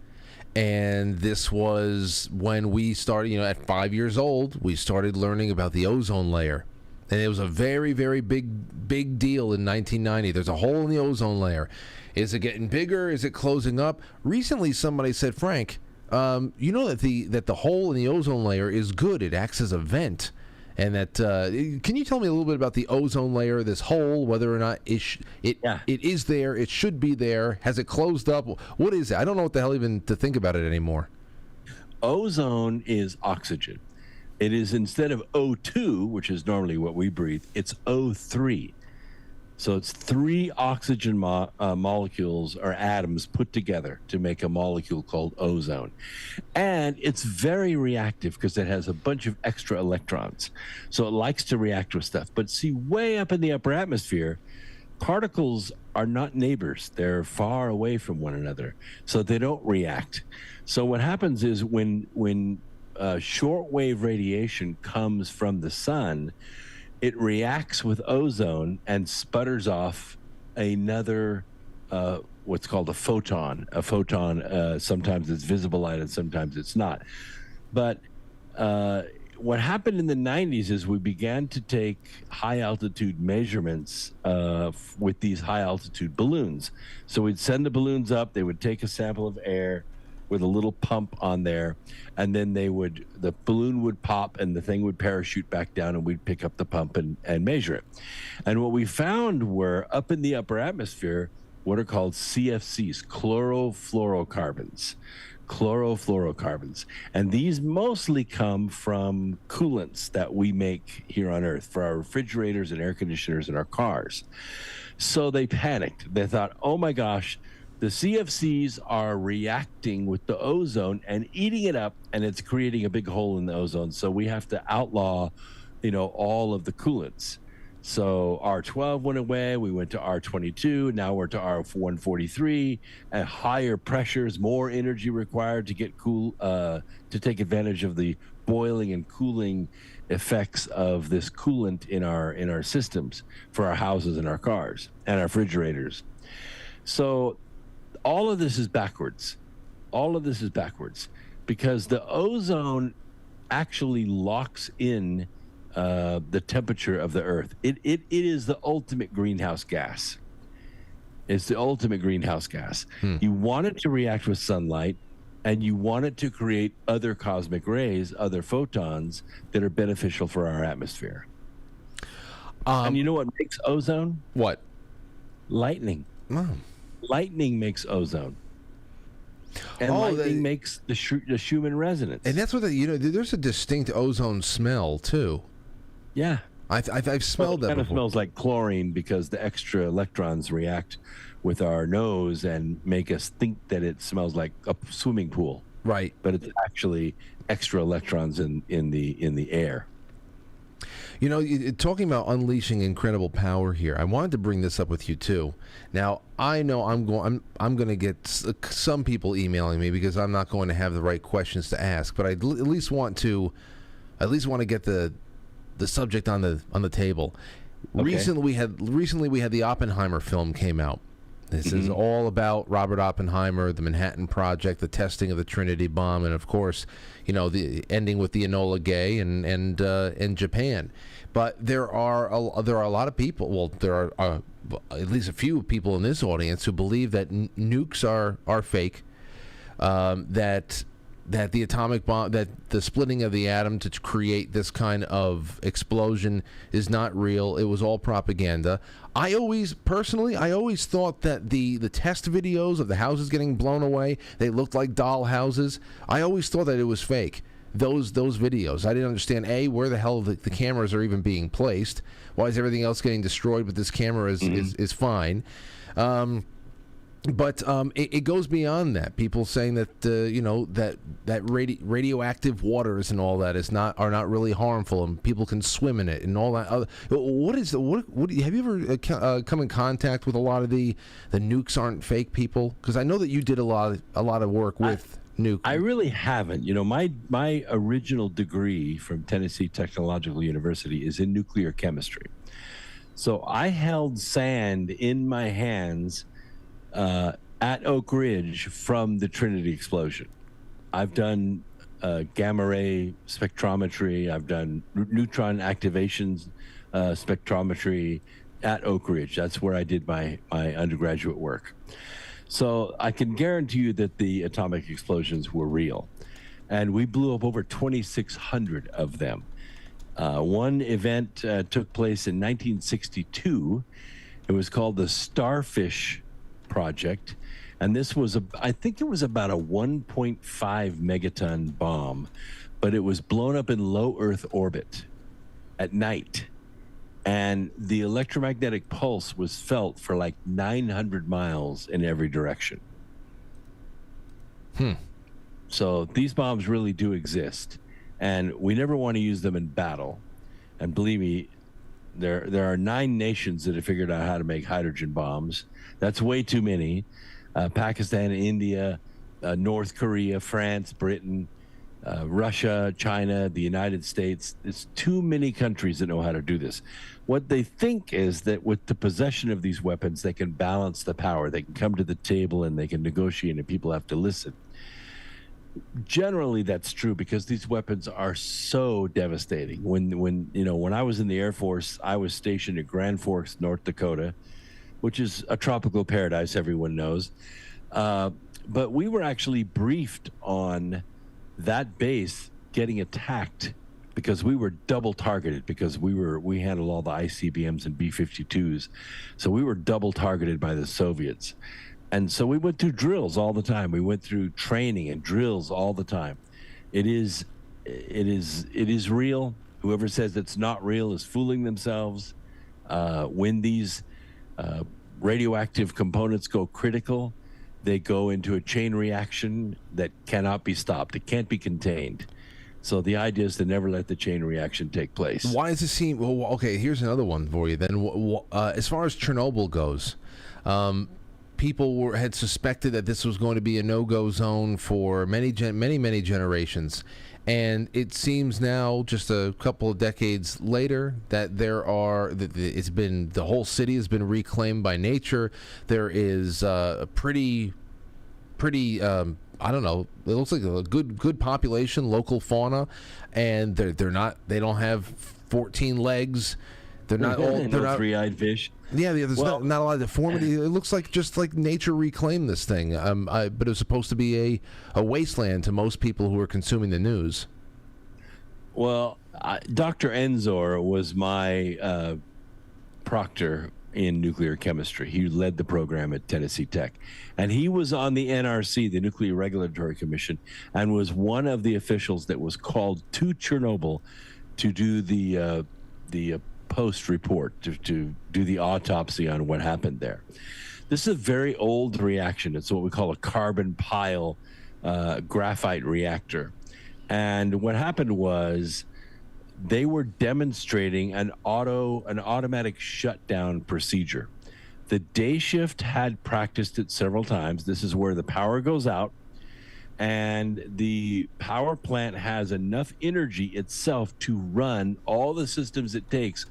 and this was when we started, at 5 years old, we started learning about the ozone layer. And it was a very, very big deal in 1990. There's a hole in the ozone layer. Is it getting bigger? Is it closing up? Recently, somebody said, Frank, you know that the hole in the ozone layer is good. It acts as a vent. And that can you tell me a little bit about the ozone layer, this hole, whether or not it is there, it should be there, has it closed up? What is it? I don't know what the hell even to think about it anymore. Ozone is oxygen. It is, instead of O2, which is normally what we breathe, it's O3. So it's 3 oxygen molecules or atoms put together to make a molecule called ozone. And it's very reactive because it has a bunch of extra electrons. So it likes to react with stuff. But see, way up in the upper atmosphere, particles are not neighbors. They're far away from one another. So they don't react. So what happens is when shortwave radiation comes from the sun, it reacts with ozone and sputters off another, what's called a photon. A photon, sometimes it's visible light and sometimes it's not. But what happened in the 90s is we began to take high altitude measurements with these high altitude balloons. So we'd send the balloons up, they would take a sample of air with a little pump on there, and then the balloon would pop and the thing would parachute back down, and we'd pick up the pump and measure it. And what we found were, up in the upper atmosphere, what are called CFCs, chlorofluorocarbons. And these mostly come from coolants that we make here on Earth for our refrigerators and air conditioners in our cars. So they panicked. They thought, oh my gosh, the CFCs are reacting with the ozone and eating it up, and it's creating a big hole in the ozone. So we have to outlaw, all of the coolants. So R12 went away. We went to R22. Now we're to R143. And higher pressures, more energy required to get cool, to take advantage of the boiling and cooling effects of this coolant in our systems for our houses and our cars and our refrigerators. So all of this is backwards. Because the ozone actually locks in the temperature of the Earth. It is the ultimate greenhouse gas. It's the ultimate greenhouse gas. You want it to react with sunlight, and you want it to create other cosmic rays, other photons that are beneficial for our atmosphere. And you know what makes ozone? What? Lightning. Oh. Lightning makes ozone, and lightning makes the Schumann resonance. And that's what there's a distinct ozone smell too. Yeah, I've smelled that. It kind of before. smells like chlorine because the extra electrons react with our nose and make us think that it smells like a swimming pool. Right, but it's actually extra electrons in the air. Talking about unleashing incredible power here, I wanted to bring this up with you too. Now, I know I'm going to get some people emailing me because I'm not going to have the right questions to ask, but I at least want to get the the subject on the table. Okay. Recently we had the Oppenheimer film came out. This is all about Robert Oppenheimer, the Manhattan Project, the testing of the Trinity bomb, and of course, the ending with the Enola Gay and Japan. But there are a lot of people. Well, there are at least a few people in this audience who believe that nukes are fake. That the atomic bomb, that the splitting of the atom to create this kind of explosion is not real. It was all propaganda. I always thought that the test videos of the houses getting blown away, they looked like doll houses. I always thought that it was fake. Those videos. I didn't understand, where the hell the cameras are even being placed. Why is everything else getting destroyed, but this camera is fine? But it goes beyond that. People saying that that radioactive waters and all that are not really harmful, and people can swim in it and all that. What have you ever come in contact with a lot of the nukes aren't fake people? Because I know that you did a lot of work with nuke. I really haven't. My original degree from Tennessee Technological University is in nuclear chemistry. So I held sand in my hands at Oak Ridge from the Trinity explosion. I've done gamma ray spectrometry. I've done neutron activations spectrometry at Oak Ridge. That's where I did my undergraduate work. So I can guarantee you that the atomic explosions were real. And we blew up over 2,600 of them. One event took place in 1962. It was called the Starfish Project, and this was I think it was about a 1.5 megaton bomb, but it was blown up in low Earth orbit at night, and the electromagnetic pulse was felt for like 900 miles in every direction. So these bombs really do exist, and we never want to use them in battle. And believe me, there are 9 nations that have figured out how to make hydrogen bombs. That's way too many. Pakistan, India, North Korea, France, Britain, Russia, China, the United States. It's too many countries that know how to do this. What they think is that with the possession of these weapons, they can balance the power. They can come to the table and they can negotiate, and people have to listen. Generally, that's true because these weapons are so devastating. When I was in the Air Force, I was stationed at Grand Forks, North Dakota, which is a tropical paradise, everyone knows. But we were actually briefed on that base getting attacked because we were double targeted because we handled all the ICBMs and B-52s. So we were double targeted by the Soviets. And so we went through drills all the time. We went through training and drills all the time. It is real. Whoever says it's not real is fooling themselves. When these radioactive components go critical, they go into a chain reaction that cannot be stopped. It can't be contained. So the idea is to never let the chain reaction take place. Why does it seem... Well, okay, here's another one for you then. As far as Chernobyl goes... people had suspected that this was going to be a no-go zone for many generations, and it seems now, just a couple of decades later, that the whole city has been reclaimed by nature. There is a pretty I don't know. It looks like a good population, local fauna, and they don't have 14 legs. They're not all. They're not three-eyed fish. Yeah, there's not a lot of deformity. It looks like just like nature reclaimed this thing. But it was supposed to be a wasteland to most people who are consuming the news. Well, Dr. Enzor was my proctor in nuclear chemistry. He led the program at Tennessee Tech. And he was on the NRC, the Nuclear Regulatory Commission, and was one of the officials that was called to Chernobyl to do the post report, to do the autopsy on what happened there. This is a very old reaction. It's what we call a carbon pile graphite reactor. And what happened was they were demonstrating an automatic shutdown procedure. The day shift had practiced it several times. This is where the power goes out. and the power plant has enough energy itself to run all the systems it takes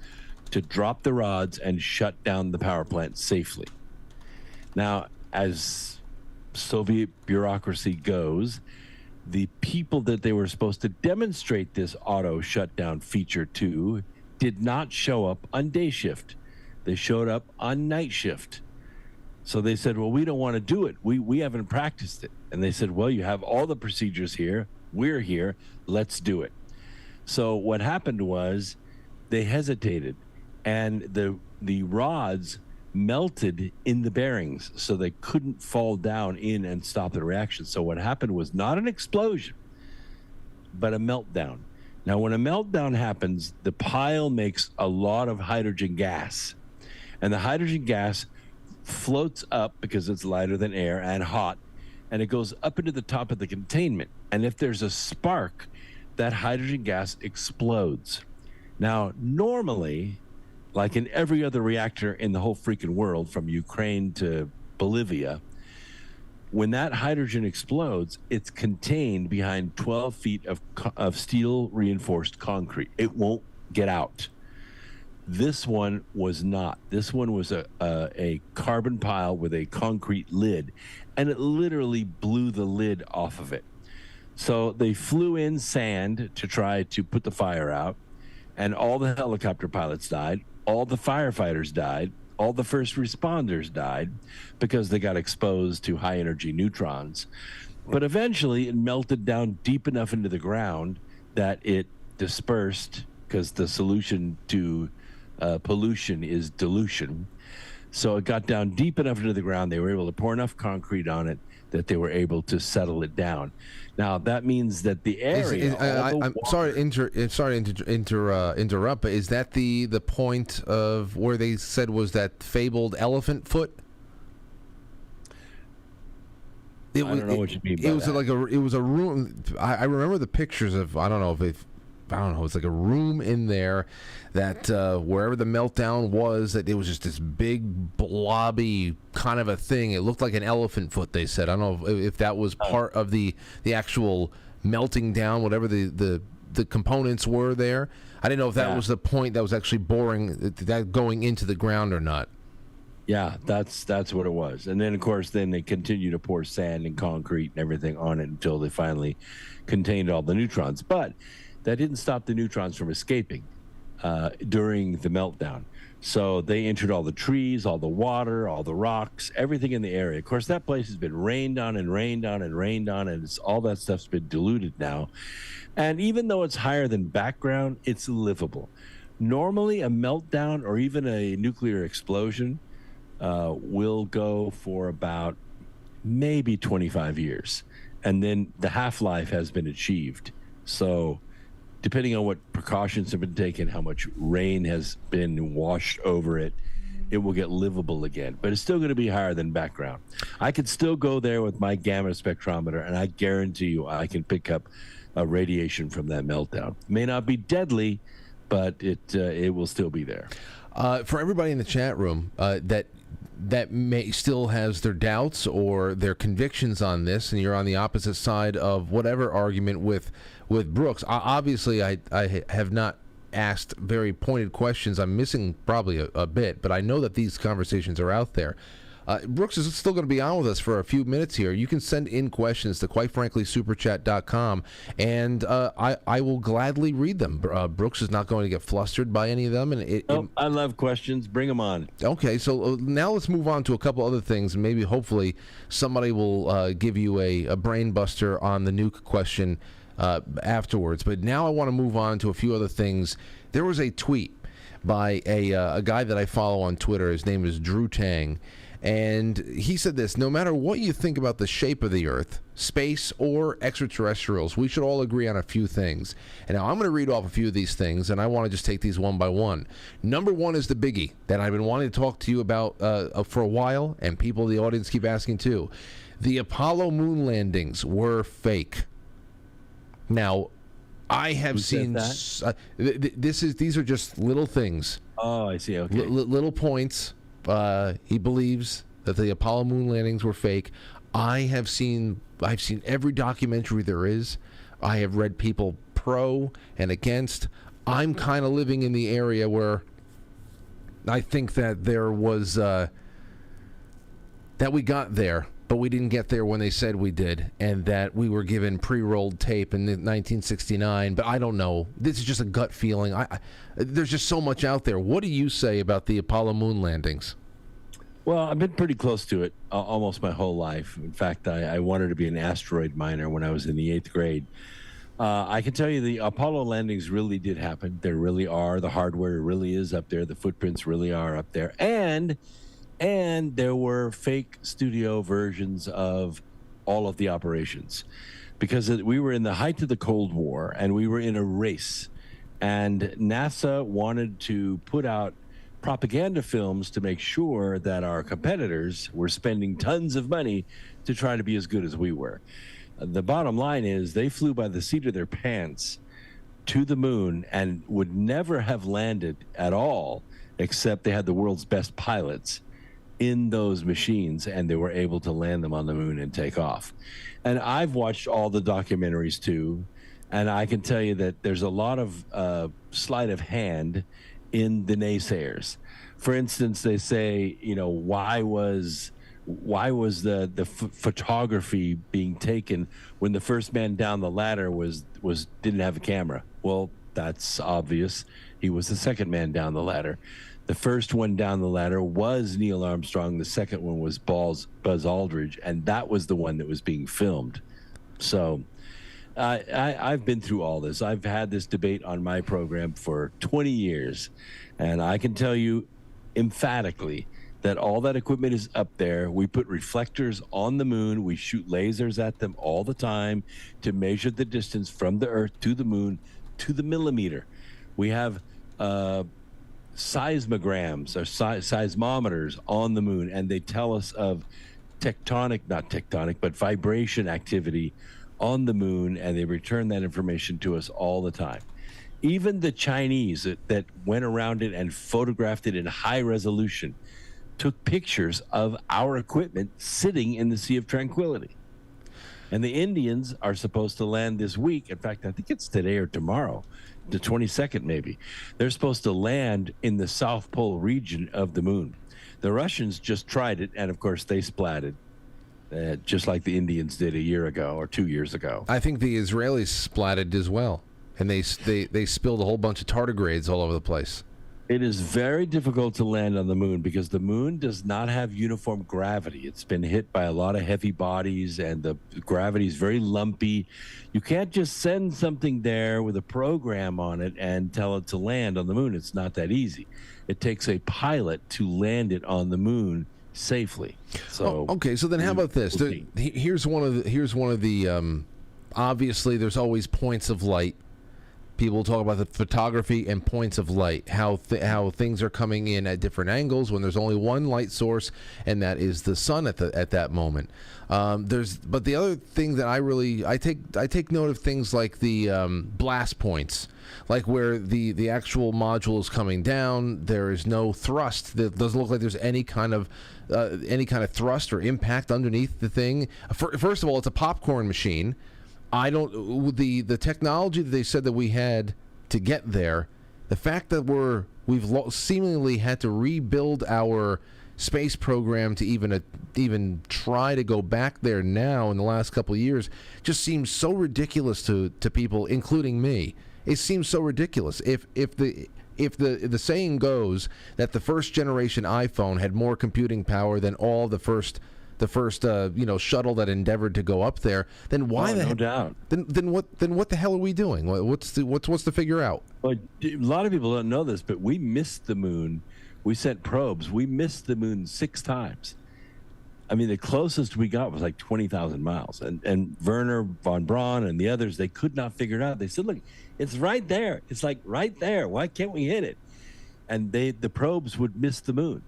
to drop the rods and shut down the power plant safely. Now, as Soviet bureaucracy goes, the people that they were supposed to demonstrate this auto shutdown feature to did not show up on day shift. They showed up on night shift. So they said, well, we don't want to do it. We haven't practiced it. And they said, well, you have all the procedures here. We're here. Let's do it. So what happened was they hesitated, and the rods melted in the bearings, so they couldn't fall down in and stop the reaction. So what happened was not an explosion, but a meltdown. Now, when a meltdown happens, the pile makes a lot of hydrogen gas, and the hydrogen gas floats up because it's lighter than air and hot, and it goes up into the top of the containment. And if there's a spark, that hydrogen gas explodes. Now, normally, like in every other reactor in the whole freaking world, from Ukraine to Bolivia, when that hydrogen explodes, it's contained behind 12 feet of steel reinforced concrete. It won't get out. This one was not. This one was a carbon pile with a concrete lid, and it literally blew the lid off of it. So they flew in sand to try to put the fire out, and all the helicopter pilots died. All the firefighters died. All the first responders died because they got exposed to high energy neutrons. But eventually it melted down deep enough into the ground that it dispersed, because the solution to pollution is dilution. So it got down deep enough into the ground. They were able to pour enough concrete on it that they were able to settle it down. Now that means that the area. I'm sorry to interrupt, but is that the point of where they said was that fabled elephant foot? I don't know what you mean by that. It was a room. I remember the pictures of. I don't know. It's like a room in there that wherever the meltdown was, that it was just this big blobby kind of a thing. It looked like an elephant foot, they said. I don't know if that was part of the actual melting down, whatever the components were there. I didn't know if that was the point that was actually that going into the ground or not. Yeah, that's what it was. And then, of course, they continue to pour sand and concrete and everything on it until they finally contained all the neutrons. But that didn't stop the neutrons from escaping during the meltdown. So they entered all the trees, all the water, all the rocks, everything in the area. Of course, that place has been rained on and rained on and rained on, and all that stuff's been diluted now. And even though it's higher than background, it's livable. Normally, a meltdown or even a nuclear explosion will go for about maybe 25 years. And then the half-life has been achieved. So depending on what precautions have been taken, how much rain has been washed over it, it will get livable again. But it's still going to be higher than background. I could still go there with my gamma spectrometer, and I guarantee you I can pick up radiation from that meltdown. It may not be deadly, but it will still be there. For everybody in the chat room that may still has their doubts or their convictions on this, and you're on the opposite side of whatever argument with Brooks. Obviously, I have not asked very pointed questions. I'm missing probably a bit, but I know that these conversations are out there. Brooks is still going to be on with us for a few minutes here. You can send in questions to quitefranklysuperchat.com, and I will gladly read them. Brooks is not going to get flustered by any of them. And I love questions. Bring them on. Okay, so now let's move on to a couple other things, and maybe hopefully somebody will give you a brain buster on the nuke question afterwards. But now I want to move on to a few other things. There was a tweet by a guy that I follow on Twitter. His name is Drew Tang. And he said this: no matter what you think about the shape of the Earth, space, or extraterrestrials, we should all agree on a few things. And now I'm going to read off a few of these things, and I want to just take these one by one. Number one is the biggie that I've been wanting to talk to you about for a while, and people in the audience keep asking too. The Apollo moon landings were fake. Now, I have seen these are just little things. Oh, I see. Okay. Little points. He believes that the Apollo moon landings were fake. I've seen every documentary there is. I have read people pro and against. I'm kind of living in the area where I think that there was that we got there, but we didn't get there when they said we did, and that we were given pre-rolled tape in 1969. But I don't know. This is just a gut feeling. There's just so much out there. What do you say about the Apollo moon landings? Well, I've been pretty close to it almost my whole life. In fact, I wanted to be an asteroid miner when I was in the 8th grade. I can tell you the Apollo landings really did happen. There really are. The hardware really is up there. The footprints really are up there. And there were fake studio versions of all of the operations, because we were in the height of the Cold War and we were in a race. And NASA wanted to put out propaganda films to make sure that our competitors were spending tons of money to try to be as good as we were. The bottom line is they flew by the seat of their pants to the moon and would never have landed at all, except they had the world's best pilots in those machines, and they were able to land them on the moon and take off. And I've watched all the documentaries too, and I can tell you that there's a lot of sleight of hand in the naysayers. For instance, they say, why was the photography being taken when the first man down the ladder didn't have a camera? Well, that's obvious. He was the second man down the ladder. The first one down the ladder was Neil Armstrong. The second one was Buzz Aldrin, and that was the one that was being filmed. So I've been through all this. I've had this debate on my program for 20 years, and I can tell you emphatically that all that equipment is up there. We put reflectors on the moon. We shoot lasers at them all the time to measure the distance from the Earth to the moon to the millimeter. We have seismograms or seismometers on the moon, and they tell us of vibration activity on the moon, and they return that information to us all the time. Even the Chinese that went around it and photographed it in high resolution took pictures of our equipment sitting in the Sea of Tranquility. And the Indians are supposed to land this week. In fact, I think it's today or tomorrow, the 22nd maybe. They're supposed to land in the South Pole region of the moon. The Russians just tried it, and of course they splatted, just like the Indians did a year ago or 2 years ago. I think the Israelis splatted as well, and they spilled a whole bunch of tardigrades all over the place. It is very difficult to land on the moon because the moon does not have uniform gravity. It's been hit by a lot of heavy bodies, and the gravity is very lumpy. You can't just send something there with a program on it and tell it to land on the moon. It's not that easy. It takes a pilot to land it on the moon safely. So okay, so then how about this? Here's one of the obviously there's always points of light. People talk about the photography and points of light, how things are coming in at different angles when there's only one light source, and that is the sun at that moment. But the other thing that I take note of things like the blast points, like where the actual module is coming down. There is no thrust. It doesn't look like there's any kind of thrust or impact underneath the thing. First of all, it's a popcorn machine. The technology that they said that we had to get there, the fact that we've seemingly had to rebuild our space program to even try to go back there now in the last couple of years just seems so ridiculous to people, including me. It seems so ridiculous. If the saying goes that the first generation iPhone had more computing power than all the first shuttle that endeavored to go up there, then why no doubt. Then what the hell are we doing? What's the figure out? Well, a lot of people don't know this, but we missed the moon. We sent probes. We missed the moon 6 times. I mean, the closest we got was like 20,000 miles. And Werner von Braun and the others, they could not figure it out. They said, look, it's right there. It's like right there. Why can't we hit it? And the probes would miss the moon.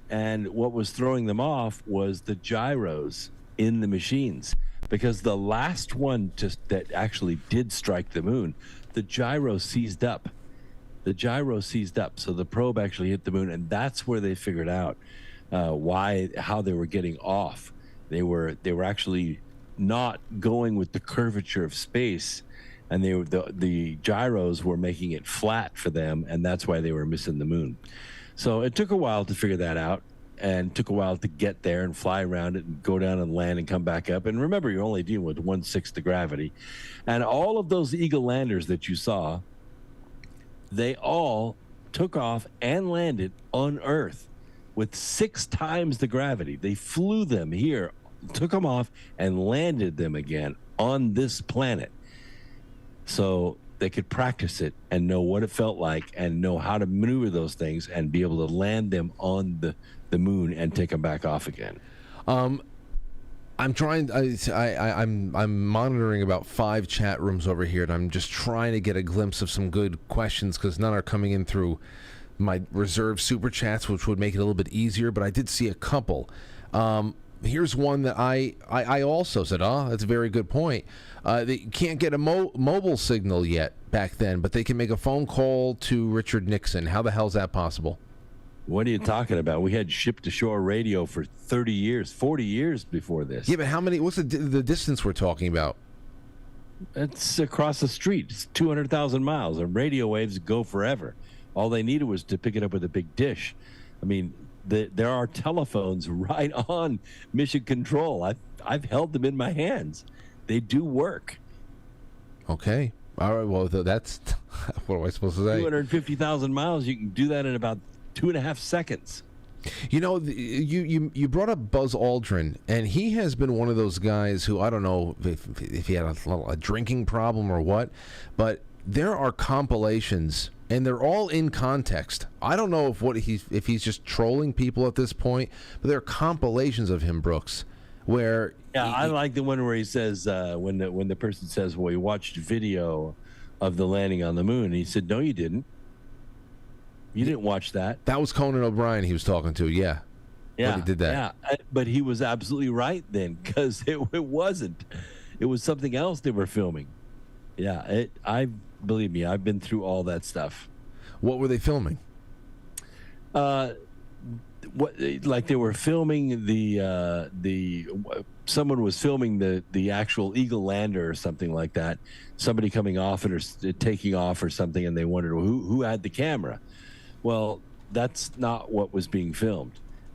And what was throwing them off was the gyros in the machines, because the last one that actually did strike the moon, the gyro seized up. So the probe actually hit the moon, and that's where they figured out how they were getting off They were actually not going with the curvature of space, and the gyros were making it flat for them, and that's why they were missing the moon. So it took a while to figure that out, and took a while to get there and fly around it and go down and land and come back up. And remember, you're only dealing with 1/6 the gravity. And all of those Eagle landers that you saw, they all took off and landed on Earth with 6 times the gravity. They flew them here, took them off, and landed them again on this planet. So they could practice it and know what it felt like and know how to maneuver those things and be able to land them on the moon and take them back off again. I'm trying. I'm monitoring about 5 chat rooms over here, and I'm just trying to get a glimpse of some good questions because none are coming in through my reserved super chats, which would make it a little bit easier. But I did see a couple. Here's one that I also said, that's a very good point. They can't get a mobile signal yet back then, but they can make a phone call to Richard Nixon. How the hell is that possible? What are you talking about? We had ship-to-shore radio for 30 years, 40 years before this. Yeah, but how many? What's the distance we're talking about? It's across the street. It's 200,000 miles, and radio waves go forever. All they needed was to pick it up with a big dish. I mean, there are telephones right on Mission Control. I've held them in my hands. They do work. Okay. All right. Well, that's what am I supposed to say? 250,000 miles. You can do that in about 2.5 seconds. You know, you brought up Buzz Aldrin, and he has been one of those guys who, I don't know if he had a drinking problem or what, but there are compilations, and they're all in context. I don't know if he's just trolling people at this point, but there are compilations of him, Brooks, where I like the one where he says when the person says, "Well, he watched video of the landing on the moon," and he said, "No, you didn't. You didn't watch that." That was Conan O'Brien he was talking to. Yeah, he did that. Yeah, but he was absolutely right then, because it wasn't. It was something else they were filming. Yeah, believe me, I've been through all that stuff. What were they filming? Like they were filming someone was filming the actual Eagle lander or something like that. Somebody coming off it or taking off or something, and they wondered who had the camera. Well, that's not what was being filmed.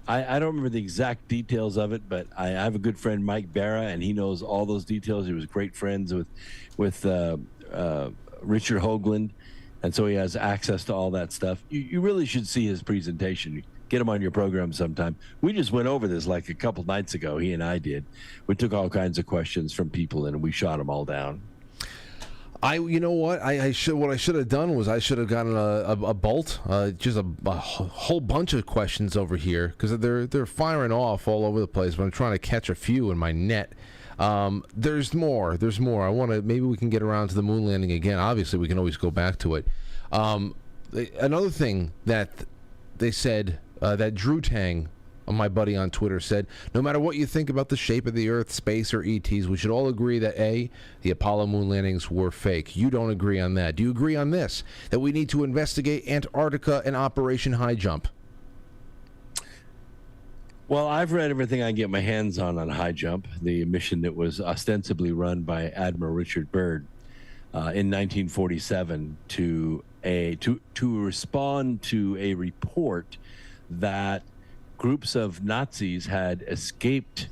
I don't remember the exact details of it, but I have a good friend, Mike Barra, and he knows all those details. He was great friends with Richard Hoagland, and so he has access to all that stuff. You really should see his presentation. Get him on your program sometime. We just went over this like a couple nights ago. He and I did. We took all kinds of questions from people, and we shot them all down. You know what? What I should have done was I should have gotten a bolt, just a whole bunch of questions over here, because they're firing off all over the place. But I'm trying to catch a few in my net. There's more. Maybe we can get around to the moon landing again. Obviously, we can always go back to it. Another thing that they said, that Drew Tang, my buddy on Twitter, said, no matter what you think about the shape of the Earth, space, or ETs, we should all agree that A, the Apollo moon landings were fake. You don't agree on that. Do you agree on this, that we need to investigate Antarctica and Operation High Jump? Well, I've read everything I get my hands on High Jump, the mission that was ostensibly run by Admiral Richard Byrd in 1947 to respond to a report that groups of Nazis had escaped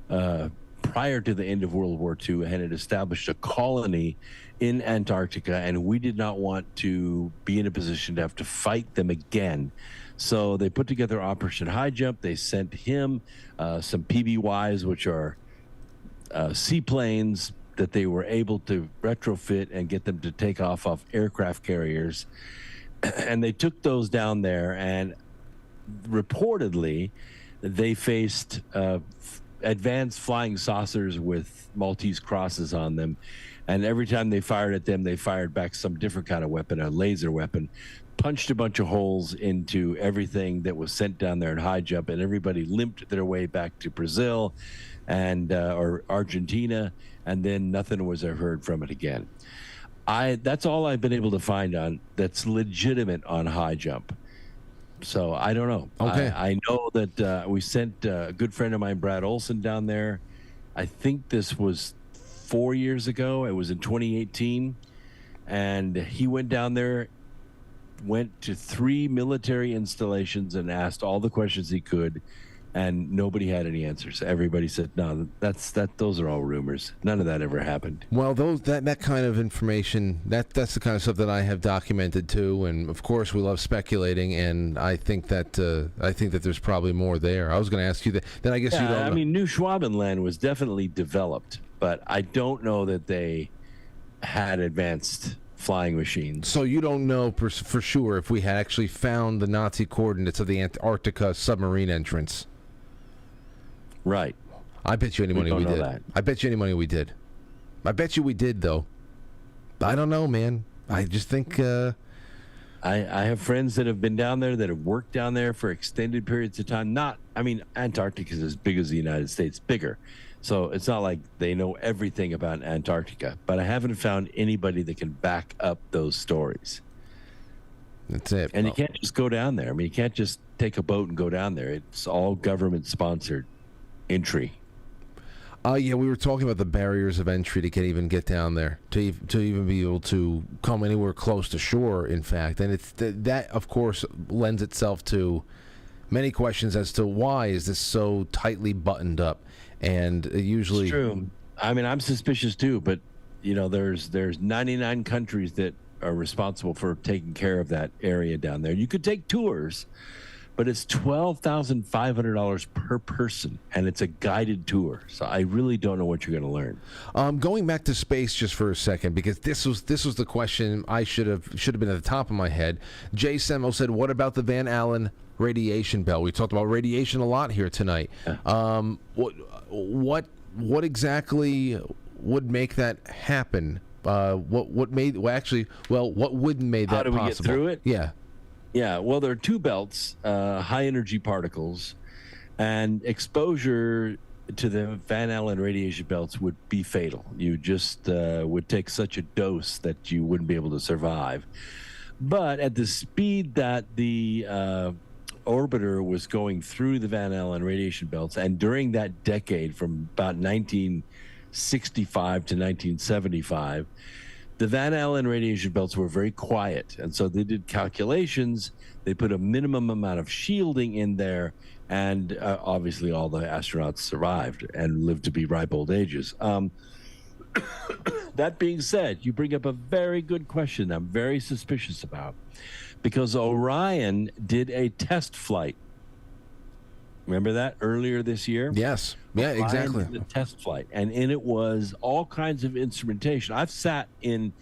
prior to the end of World War II and had established a colony in Antarctica, and we did not want to be in a position to have to fight them again. So they put together Operation High Jump. They sent him some PBYs, which are seaplanes that they were able to retrofit and get them to take off aircraft carriers. And they took those down there, and reportedly they faced advanced flying saucers with Maltese crosses on them, and every time they fired at them, they fired back some different kind of weapon, a laser weapon, punched a bunch of holes into everything that was sent down there in High Jump, and everybody limped their way back to Brazil and or Argentina, and then nothing was ever heard from it again. That's all I've been able to find on that's legitimate on High Jump. So I don't know. Okay. I know that we sent a good friend of mine, Brad Olson, down there. I think this was 4 years ago. It was in 2018. And he went down there, went to 3 military installations and asked all the questions he could. And nobody had any answers. Everybody said, no, those are all rumors. None of that ever happened. Well, that kind of information, that's the kind of stuff that I have documented too. And of course, we love speculating. And I think that there's probably more there. I was going to ask you that. Then I guess you don't know. I mean, New Schwabenland was definitely developed, but I don't know that they had advanced flying machines. So you don't know for sure if we had actually found the Nazi coordinates of the Antarctica submarine entrance. Right. I bet you any money we did. That. I bet you any money we did. I bet you we did, though. I don't know, man. I just think... I have friends that have been down there, that have worked down there for extended periods of time. Antarctica is as big as the United States, bigger. So it's not like they know everything about Antarctica. But I haven't found anybody that can back up those stories. That's it. And you can't just go down there. I mean, you can't just take a boat and go down there. It's all government-sponsored entry. Yeah, we were talking about the barriers of entry to even get down there, to even be able to come anywhere close to shore, in fact. And it's that, of course, lends itself to many questions as to why is this so tightly buttoned up. And usually... It's true. I mean, I'm suspicious too, but, there's 99 countries that are responsible for taking care of that area down there. You could take tours, but it's $12,500 per person, and it's a guided tour. So I really don't know what you're going to learn. Going back to space just for a second, because this was the question I should have been at the top of my head. Jay Semo said, "What about the Van Allen radiation belt?" We talked about radiation a lot here tonight. Yeah. What exactly would make that happen? What would make that possible? How do we get through it? Yeah. Yeah, well, there are 2 belts, high energy particles, and exposure to the Van Allen radiation belts would be fatal. You just would take such a dose that you wouldn't be able to survive. But at the speed that the orbiter was going through the Van Allen radiation belts, and during that decade from about 1965 to 1975, the Van Allen radiation belts were very quiet, and so they did calculations. They put a minimum amount of shielding in there, and obviously all the astronauts survived and lived to be ripe old ages. That being said, you bring up a very good question I'm very suspicious about, because Orion did a test flight. Remember that earlier this year? Yes. Yeah, exactly. The test flight, and in it was all kinds of instrumentation. I've sat in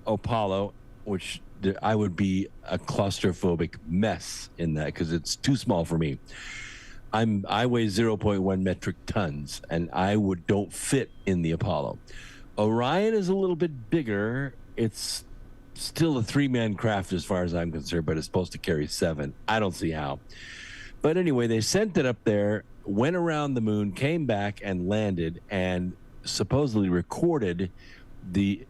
Apollo, which I would be a claustrophobic mess in that because it's too small for me. I weigh 0.1 metric tons, and I don't fit in the Apollo. Orion is a little bit bigger. It's still a 3-man craft as far as I'm concerned, but it's supposed to carry 7. I don't see how. But anyway, they sent it up there, went around the moon, came back and landed, and supposedly recorded the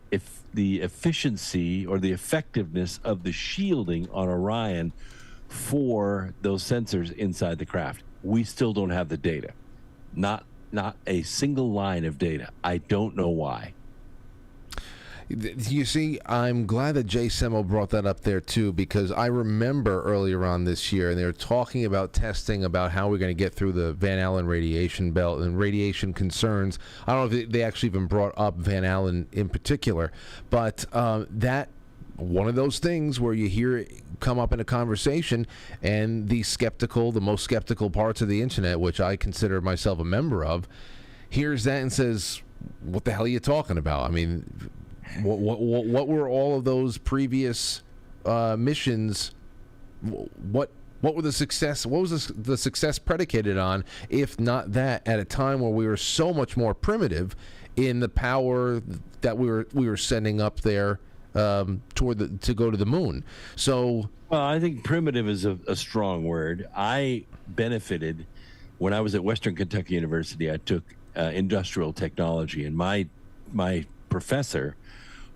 efficiency or the effectiveness of the shielding on Orion for those sensors inside the craft. We still don't have the data. Not a single line of data. I don't know why. You see, I'm glad that Jay Semo brought that up there, too, because I remember earlier on this year, and they were talking about testing about how we're going to get through the Van Allen radiation belt and radiation concerns. I don't know if they actually even brought up Van Allen in particular, but that one of those things where you hear it come up in a conversation, and the most skeptical parts of the internet, which I consider myself a member of, hears that and says, what the hell are you talking about? I mean... What were all of those previous missions? What were the success? What was the success predicated on? If not that, at a time where we were so much more primitive in the power that we were sending up there to go to the moon. So, well, I think primitive is a strong word. I benefited when I was at Western Kentucky University. I took industrial technology, and my professor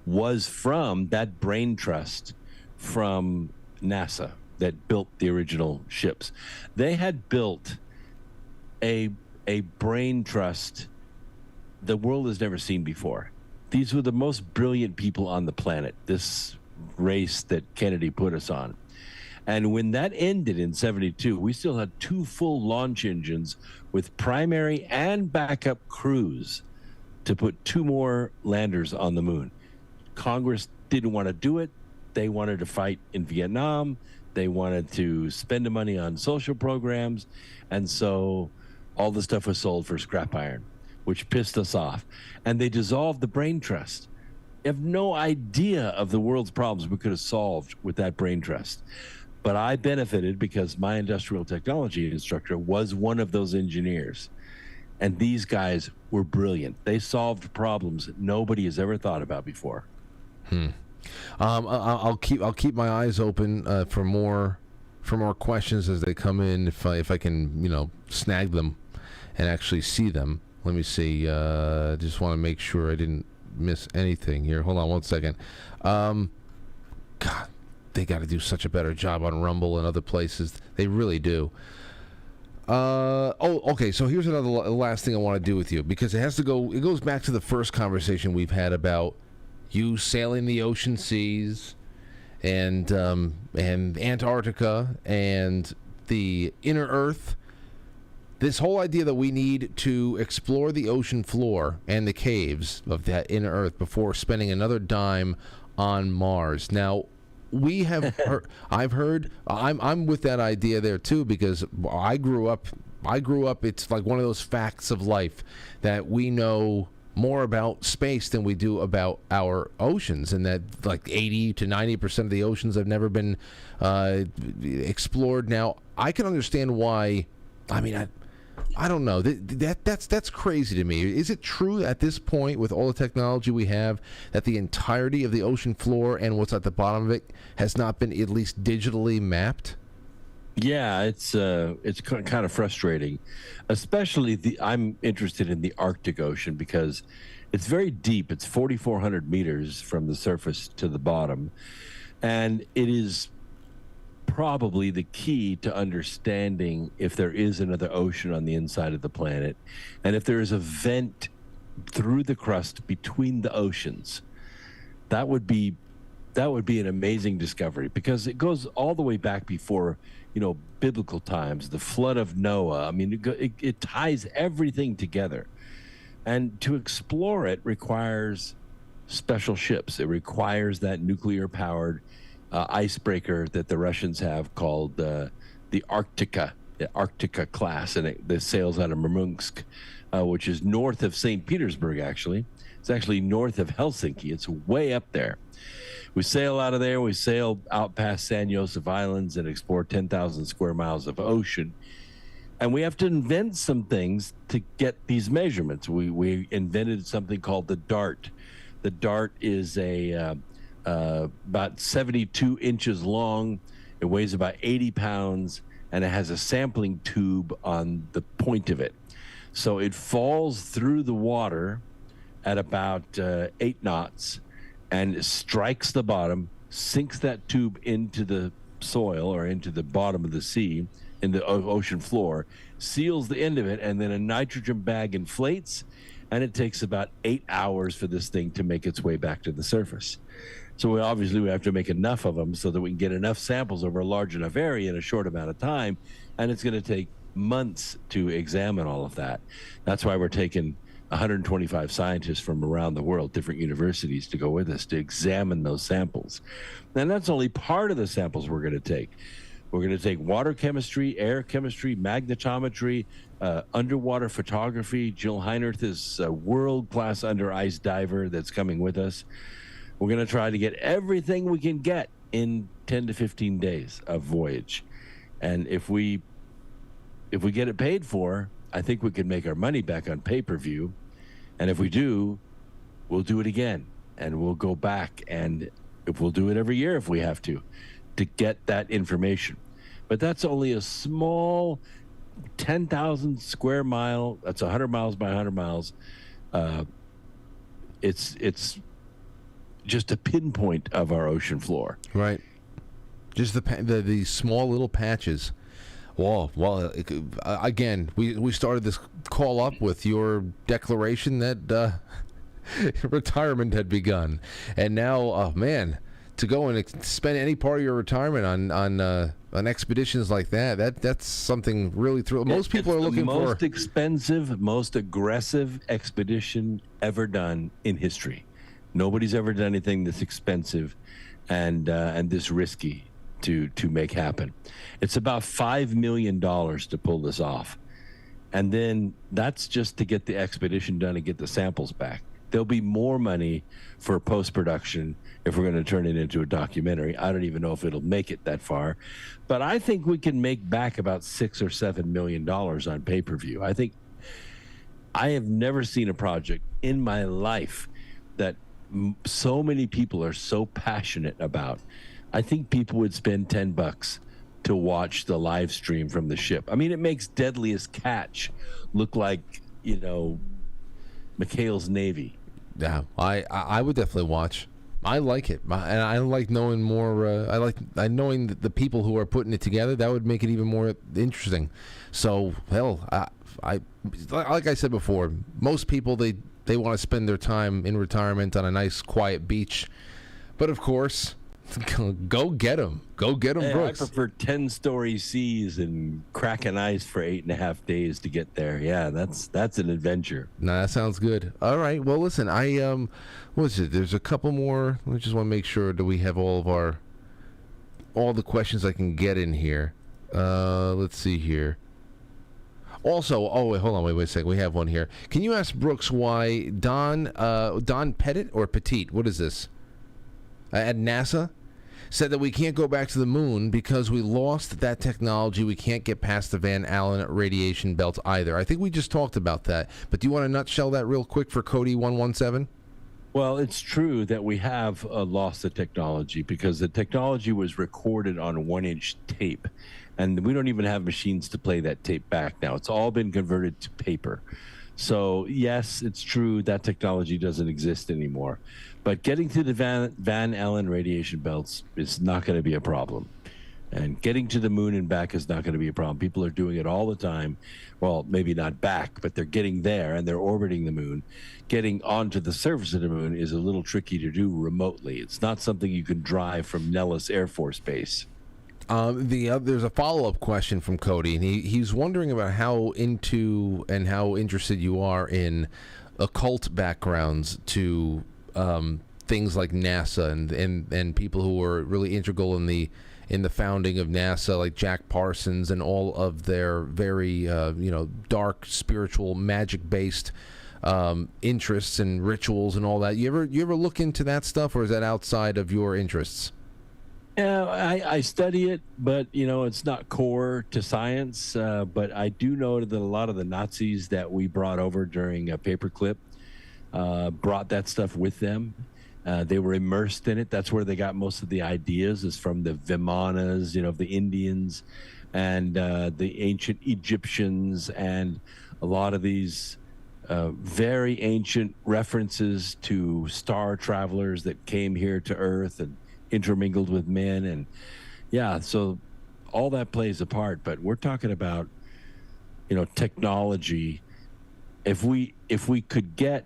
was from that brain trust from NASA. that built the original ships. They had built a brain trust the world has never seen before. These were the most brilliant people on the planet, this race that Kennedy put us on. And when that ended in 72, we still had 2 full launch engines with primary and backup crews to put 2 more landers on the moon. Congress didn't want to do it. They wanted to fight in Vietnam. They wanted to spend the money on social programs. And so all the stuff was sold for scrap iron, which pissed us off. And they dissolved the brain trust. You have no idea of the world's problems we could have solved with that brain trust. But I benefited because my industrial technology instructor was one of those engineers. And these guys were brilliant. They solved problems nobody has ever thought about before. I'll keep my eyes open for more questions as they come in. If I can snag them and actually see them. Let me see. Just want to make sure I didn't miss anything here. Hold on one second. God, they got to do such a better job on Rumble and other places. They really do. Okay. So here's another last thing I want to do with you, because it goes back to the first conversation we've had about you sailing the ocean seas and Antarctica and the inner Earth. This whole idea that we need to explore the ocean floor and the caves of that inner Earth before spending another dime on Mars. Now, we have I'm with that idea there too, because I grew up, it's like one of those facts of life that we know more about space than we do about our oceans, and that like 80 to 90% of the oceans have never been explored. Now, I can understand why. I mean, I don't know. That's crazy to me. Is it true at this point, with all the technology we have, that the entirety of the ocean floor and what's at the bottom of it has not been at least digitally mapped? Yeah, it's kind of frustrating, especially I'm interested in the Arctic Ocean because it's very deep. It's 4,400 meters from the surface to the bottom, and it is probably the key to understanding if there is another ocean on the inside of the planet, and if there is a vent through the crust between the oceans. That would be an amazing discovery, because it goes all the way back before biblical times, the flood of Noah. I mean, it ties everything together, and to explore it requires special ships. It requires that nuclear powered icebreaker that the Russians have called the Arctica class, and it sails out of Murmansk, which is north of St. Petersburg. Actually, it's actually north of Helsinki. It's way up there. We sail out of there. We sail out past San Josef Islands and explore 10,000 square miles of ocean. And we have to invent some things to get these measurements. We invented something called the DART. The DART is about 72 inches long. It weighs about 80 pounds, and it has a sampling tube on the point of it. So it falls through the water at about 8 knots and strikes the bottom, sinks that tube into the soil or into the bottom of the sea, in the ocean floor, seals the end of it, and then a nitrogen bag inflates, and it takes about 8 hours for this thing to make its way back to the surface. So we have to make enough of them so that we can get enough samples over a large enough area in a short amount of time, and it's going to take months to examine all of that. That's why we're taking 125 scientists from around the world, different universities, to go with us to examine those samples. And that's only part of the samples we're going to take. We're going to take water chemistry, air chemistry, magnetometry, underwater photography. Jill Heinerth is a world-class under ice diver that's coming with us. We're going to try to get everything we can get in 10 to 15 days of voyage. And if we get it paid for, I think we can make our money back on pay-per-view. And if we do, we'll do it again. And we'll go back, and we'll do it every year if we have to get that information. But that's only a small 10,000 square mile. That's 100 miles by 100 miles. It's just a pinpoint of our ocean floor. Right. Just the small little patches. Well, again, we started this call up with your declaration that retirement had begun, and now, oh man, to go and spend any part of your retirement on expeditions like that's something really thrilling. Most people are looking for the most expensive, most aggressive expedition ever done in history. Nobody's ever done anything this expensive and this risky to make happen. It's about $5 million to pull this off, and then that's just to get the expedition done and get the samples back. There'll be more money for post-production if we're going to turn it into a documentary. I don't even know if it'll make it that far, but I think we can make back about $6 or $7 million on pay-per-view. I have never seen a project in my life that so many people are so passionate about. I think people would spend $10 to watch the live stream from the ship. I mean, it makes Deadliest Catch look like, McHale's Navy. Yeah, I would definitely watch. I like it, and I like knowing more. I like knowing the people who are putting it together. That would make it even more interesting. So, hell, I like I said before, most people they want to spend their time in retirement on a nice quiet beach, but of course, go get them. Go get them, Brooks. I prefer 10-story seas and cracking ice for 8.5 days to get there. Yeah, that's an adventure. No, that sounds good. All right. Well, listen, what's it? There's a couple more. I just want to make sure that we have all the questions I can get in here. Let's see here. Also, wait a second. We have one here. Can you ask Brooks why Don Pettit or Petit? What is this? At NASA, said that we can't go back to the moon because we lost that technology. We can't get past the Van Allen radiation belt either. I think we just talked about that. But do you want to nutshell that real quick for Cody 117? Well, it's true that we have lost the technology because the technology was recorded on 1-inch tape. And we don't even have machines to play that tape back now. It's all been converted to paper. So, yes, it's true that technology doesn't exist anymore. But getting to the Van Allen radiation belts is not going to be a problem. And getting to the moon and back is not going to be a problem. People are doing it all the time. Well, maybe not back, but they're getting there and they're orbiting the moon. Getting onto the surface of the moon is a little tricky to do remotely. It's not something you can drive from Nellis Air Force Base. There's a follow-up question from Cody, and he's wondering about how into and how interested you are in occult backgrounds to things like NASA and people who were really integral in the founding of NASA, like Jack Parsons and all of their very dark spiritual magic-based interests and rituals and all that. You ever look into that stuff, or is that outside of your interests? Yeah, I study it, but it's not core to science. But I do know that a lot of the Nazis that we brought over during a paperclip brought that stuff with them. They were immersed in it. That's where they got most of the ideas, is from the Vimanas, the Indians, and the ancient Egyptians, and a lot of these very ancient references to star travelers that came here to Earth and intermingled with men. And yeah, so all that plays a part. But we're talking about technology. If we could get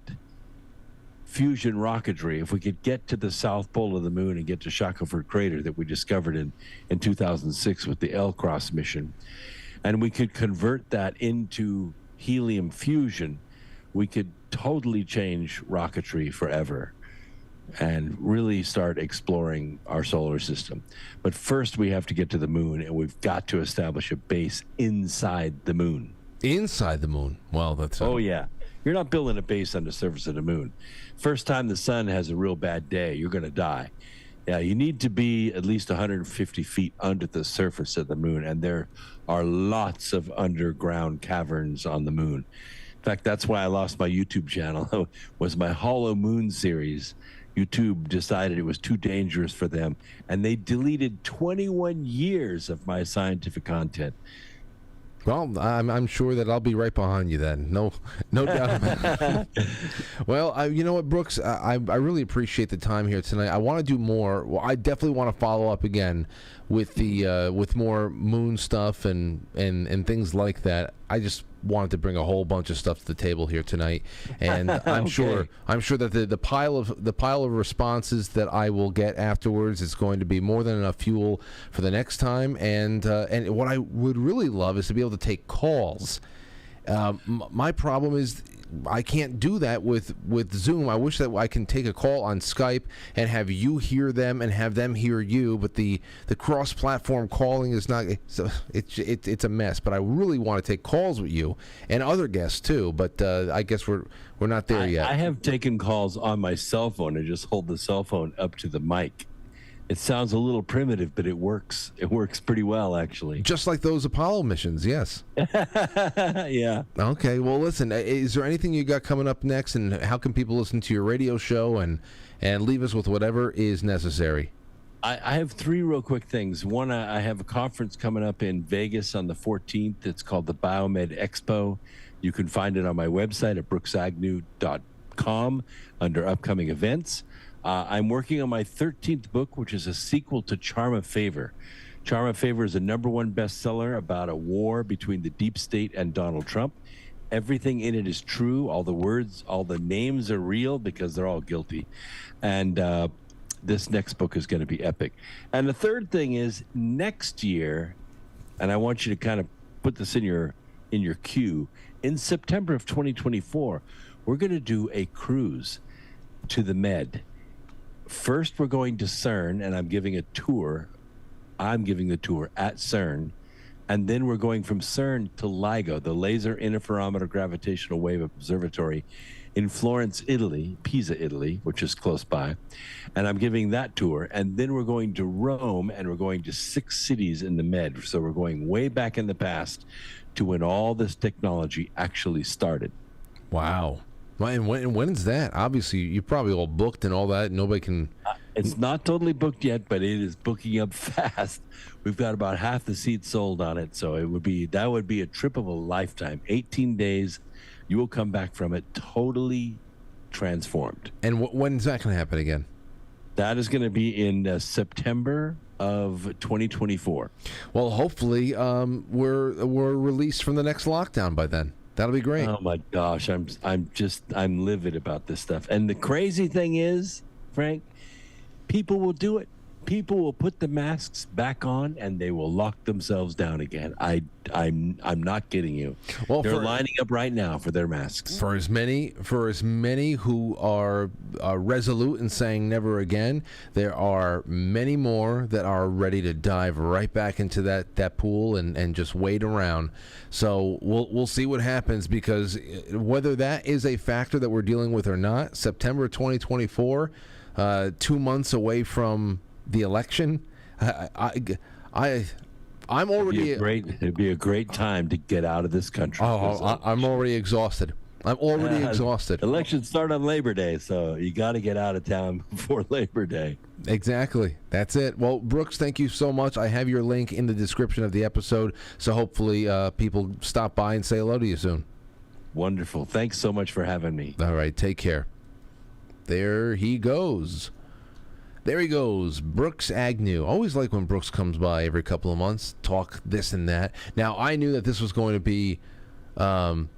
fusion rocketry, if we could get to the south pole of the moon and get to Shackelford Crater that we discovered in 2006 with the L-Cross mission, and we could convert that into helium fusion, we could totally change rocketry forever and really start exploring our solar system. But first we have to get to the moon, and we've got to establish a base inside the moon. Inside the moon? Well, that's... Oh, yeah. You're not building a base on the surface of the moon. First time the sun has a real bad day, you're going to die. Yeah, you need to be at least 150 feet under the surface of the moon, and there are lots of underground caverns on the moon. In fact, that's why I lost my YouTube channel. Was my Hollow Moon series. YouTube decided it was too dangerous for them, and they deleted 21 years of my scientific content. Well, I'm sure that I'll be right behind you then. No doubt about it. Well, you know what, Brooks? I really appreciate the time here tonight. I want to do more. Well, I definitely want to follow up again with the with more moon stuff and things like that. I just wanted to bring a whole bunch of stuff to the table here tonight, and I'm Okay. sure that the pile of responses that I will get afterwards is going to be more than enough fuel for the next time. And what I would really love is to be able to take calls. My problem is I can't do that with Zoom. I wish that I can take a call on Skype and have you hear them and have them hear you, but the cross-platform calling is not. It's a mess. But I really want to take calls with you and other guests too. But I guess we're not there yet. I have taken calls on my cell phone and just hold the cell phone up to the mic. It sounds a little primitive, but it works. It works pretty well, actually. Just like those Apollo missions, yes. Yeah. Okay, well, listen, is there anything you got coming up next, and how can people listen to your radio show and leave us with whatever is necessary? I have three real quick things. One, I have a conference coming up in Vegas on the 14th. It's called the Biomed Expo. You can find it on my website at BrooksAgnew.blog under upcoming events. I'm working on my 13th book, which is a sequel to Charm of Favor. Charm of Favor is a #1 bestseller about a war between the deep state and Donald Trump. Everything in it is true. All the words, all the names are real because they're all guilty. And this next book is going to be epic. And the third thing is next year, and I want you to kind of put this in your queue, in September of 2024, we're going to do a cruise to the Med. First, we're going to CERN, and I'm giving a tour. I'm giving the tour at CERN. And then we're going from CERN to LIGO, the Laser Interferometer Gravitational Wave Observatory in Florence, Italy, Pisa, Italy, which is close by. And I'm giving that tour. And then we're going to Rome, and we're going to 6 cities in the Med. So we're going way back in the past to when all this technology actually started. Wow. And when's that? Obviously, you probably all booked and all that. Nobody can. It's not totally booked yet, but it is booking up fast. We've got about half the seats sold on it, so that would be a trip of a lifetime. 18 days, you will come back from it totally transformed. And when's that going to happen again? That is going to be in September of 2024. Well, hopefully, we're released from the next lockdown by then. That'll be great. Oh my gosh, I'm livid about this stuff. And the crazy thing is, Frank, people will do it. People will put the masks back on and they will lock themselves down again. I'm not kidding you. Well, they're lining up right now for their masks. For as many who are resolute in saying never again, there are many more that are ready to dive right back into that pool and just wait around. So we'll see what happens, because whether that is a factor that we're dealing with or not, September 2024, 2 months away from the election, I'm already. It'd be a great time to get out of this country. I'm already exhausted. Exhausted. Elections start on Labor Day, so you got to get out of town before Labor Day. Exactly. That's it. Well, Brooks, thank you so much. I have your link in the description of the episode, so hopefully people stop by and say hello to you soon. Wonderful. Thanks so much for having me. All right. Take care. There he goes. There he goes, Brooks Agnew. Always like when Brooks comes by every couple of months, talk this and that. Now, I knew that this was going to be one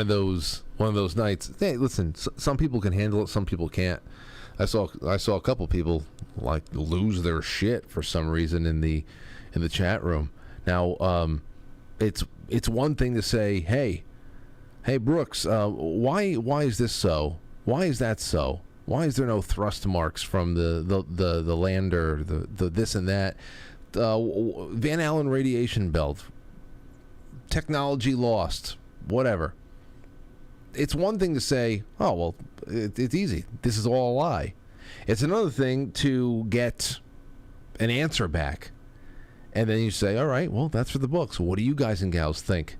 of those nights. Hey, listen, some people can handle it, some people can't. I saw a couple people like lose their shit for some reason in the chat room. Now, it's one thing to say, hey Brooks, why is this so? Why is that so? Why is there no thrust marks from the lander, the this and that? Van Allen radiation belt, technology lost, whatever. It's one thing to say, oh, well, it's easy. This is all a lie. It's another thing to get an answer back. And then you say, all right, well, that's for the books. What do you guys and gals think?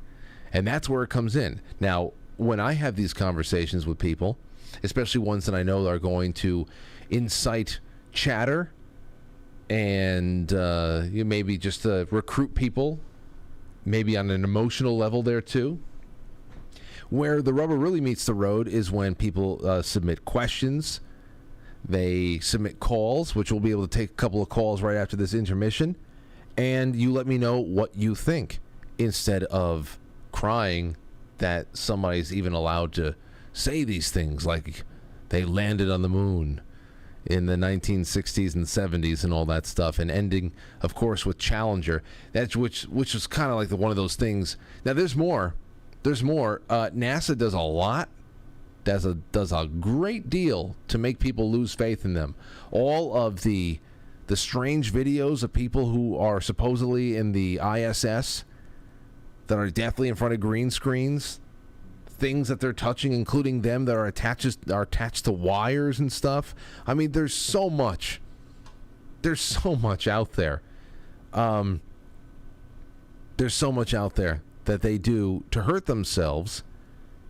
And that's where it comes in. Now, when I have these conversations with people, especially ones that I know are going to incite chatter and you maybe just recruit people, maybe on an emotional level there too. Where the rubber really meets the road is when people submit questions They submit calls, which we'll be able to take a couple of calls right after this intermission, and you let me know what you think instead of crying that somebody's even allowed to say these things like they landed on the moon in the 1960s and 70s and all that stuff, and ending, of course, with Challenger. That's which is kind of like one of those things. Now, there's more. NASA does a lot. Does a great deal to make people lose faith in them. All of the strange videos of people who are supposedly in the ISS that are definitely in front of green screens, things that they're touching, including them that are attached to wires and stuff. I mean, there's so much. There's so much out there. There's so much out there that they do to hurt themselves,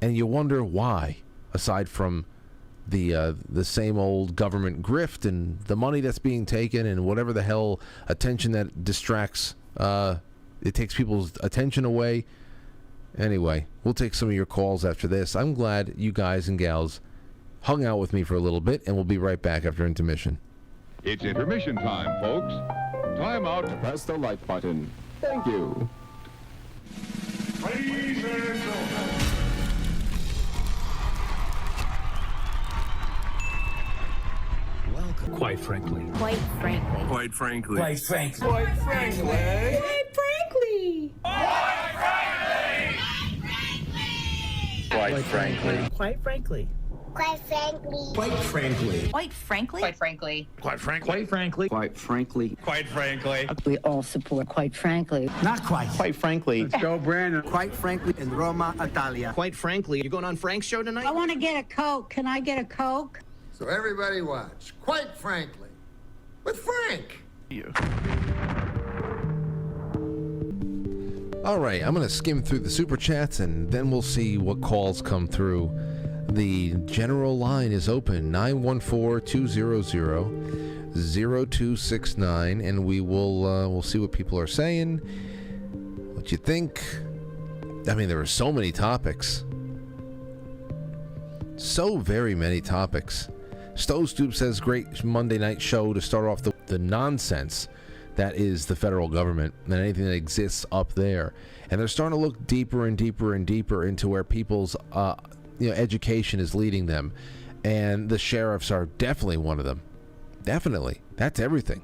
and you wonder why. Aside from the same old government grift and the money that's being taken and whatever the hell attention that distracts, it takes people's attention away. Anyway, we'll take some of your calls after this. I'm glad you guys and gals hung out with me for a little bit, and we'll be right back after intermission. It's intermission time, folks. Time out to press the like button. Thank you. Ladies and gentlemen. Welcome. Quite frankly. Quite frankly. Quite frankly. Quite frankly. Quite frankly. Quite frankly. Quite frankly. Quite frankly. Quite frankly. Quite frankly. Quite frankly. Quite frankly. Quite frankly. Quite frankly. Quite frankly. Quite frankly. We all support, quite frankly. Not quite. Quite frankly. Let's go, Brandon. Quite frankly, in Roma, Italia. Quite frankly. You going on Frank's show tonight? I want to get a Coke. Can I get a Coke? So everybody watch. Quite frankly. With Frank. All right, I'm going to skim through the super chats, and then we'll see what calls come through. The general line is open, 914-200-0269, and we'll see what people are saying, what you think. I mean, there are so many topics. So very many topics. Stove Stoop says, great Monday night show to start off the nonsense that is the federal government and anything that exists up there. And they're starting to look deeper and deeper and deeper into where people's education is leading them. And the sheriffs are definitely one of them. Definitely. That's everything.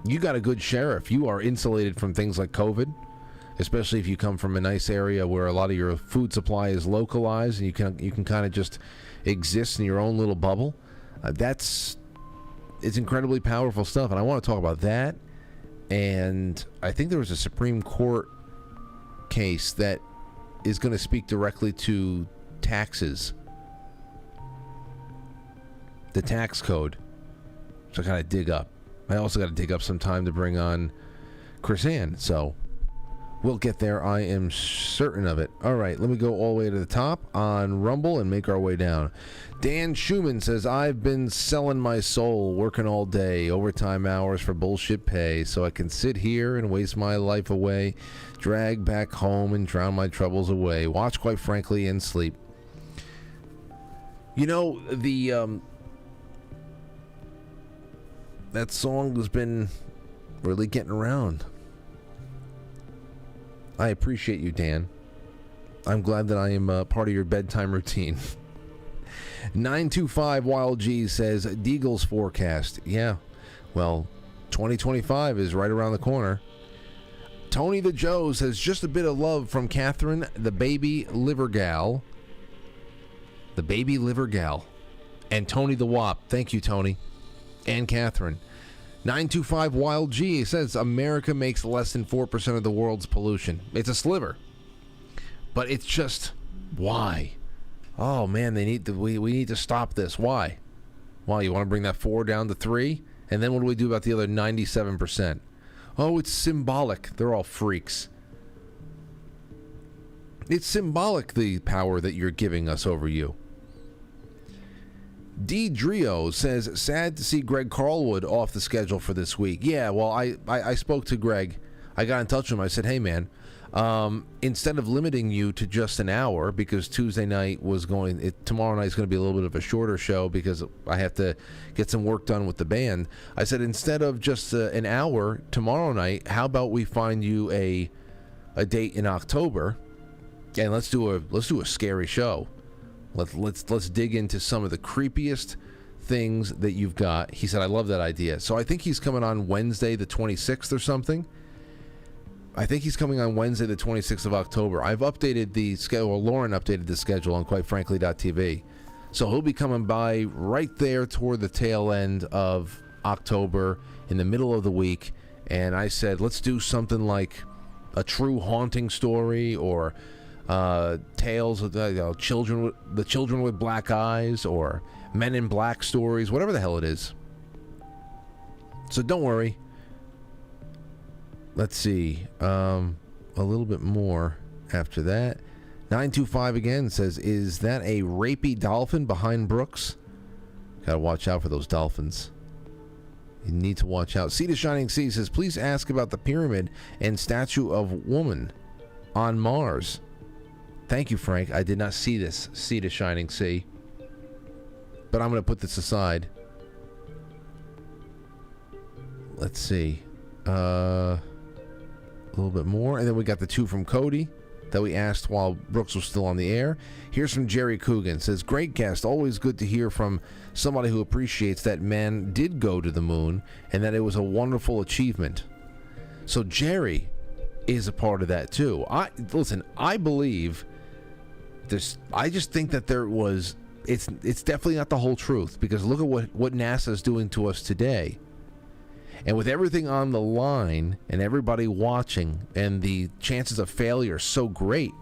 You got a good sheriff. You are insulated from things like COVID, especially if you come from a nice area where a lot of your food supply is localized and you can kind of just exist in your own little bubble. It's incredibly powerful stuff, and I want to talk about that. And I think there was a Supreme Court case that is going to speak directly to taxes, the tax code. So I got to dig up. I also got to dig up some time to bring on Chris Ann. So we'll get there. I am certain of it. All right, let me go all the way to the top on Rumble and make our way down. Dan Schumann says, I've been selling my soul, working all day, overtime hours for bullshit pay, so I can sit here and waste my life away, drag back home and drown my troubles away, watch Quite Frankly and sleep. You know, that song has been really getting around. I appreciate you, Dan. I'm glad that I am part of your bedtime routine. 925 Wild G says, Deagle's forecast. Yeah, well, 2025 is right around the corner. Tony the Joe says, just a bit of love from Catherine, the baby liver gal. The baby liver gal. And Tony the Wop. Thank you, Tony. And Catherine. 925 Wild G says, America makes less than 4% of the world's pollution. It's a sliver. But it's just, why? Oh man, we need to stop this. Why? Why? You want to bring that 4 down to 3? And then what do we do about the other 97%? Oh, it's symbolic. They're all freaks. It's symbolic, the power that you're giving us over you. D. Drio says, sad to see Greg Carlwood off the schedule for this week. Yeah, well, I spoke to Greg. I got in touch with him. I said, hey, man, instead of limiting you to just an hour, because Tuesday night was tomorrow night is going to be a little bit of a shorter show because I have to get some work done with the band. I said, instead of just an hour tomorrow night, how about we find you a date in October, and let's do a scary show. Let's dig into some of the creepiest things that you've got. He said, I love that idea. So I think he's coming on Wednesday the 26th or something. I think he's coming on Wednesday the 26th of October. I've updated the schedule. Lauren updated the schedule on quitefrankly.tv. So he'll be coming by right there toward the tail end of October, in the middle of the week. And I said, let's do something like a true haunting story, or tales of the children with black eyes, or Men in Black stories, whatever the hell it is. So don't worry. Let's see. A little bit more after that. 925 again says, is that a rapey dolphin behind Brooks? Gotta watch out for those dolphins. You need to watch out. Sea to Shining Sea says, please ask about the pyramid and statue of woman on Mars. Thank you, Frank. I did not see this. Sea to Shining Sea. But I'm going to put this aside. Let's see. A little bit more. And then we got the two from Cody that we asked while Brooks was still on the air. Here's from Jerry Coogan. Says, great guest. Always good to hear from somebody who appreciates that man did go to the moon and that it was a wonderful achievement. So Jerry is a part of that too. I believe this. I just think that there was, it's definitely not the whole truth, because look at what NASA is doing to us today. And with everything on the line and everybody watching, and the chances of failure so great,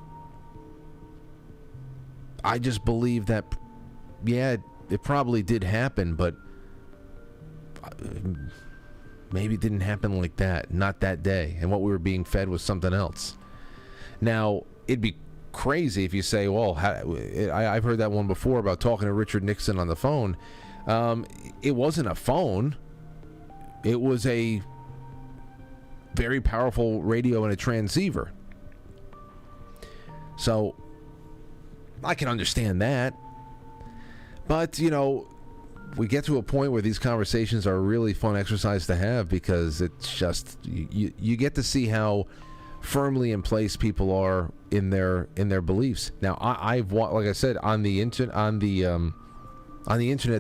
I just believe that, yeah, it probably did happen, but maybe it didn't happen like that, not that day. And what we were being fed was something else. Now, it'd be crazy if you say, well, I've heard that one before about talking to Richard Nixon on the phone. It wasn't a phone. It was a very powerful radio and a transceiver. So I can understand that. But, you know, we get to a point where these conversations are a really fun exercise to have, because it's just, you get to see how firmly in place people are in their beliefs. Now, I've like I said, on the internet,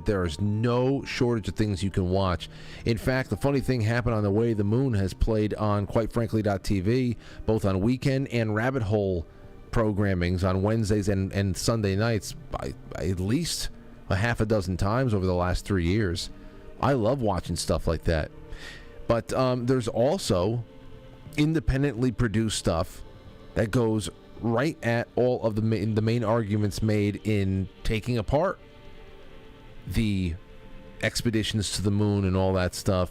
there is no shortage of things you can watch. In fact, the funny thing happened on the way the moon has played on quitefrankly.tv, both on weekend and rabbit hole programmings on Wednesdays and Sunday nights, by at least a half a dozen times over the last 3 years. I love watching stuff like that. But there's also independently produced stuff that goes right at all of the main arguments made in taking apart the expeditions to the moon and all that stuff,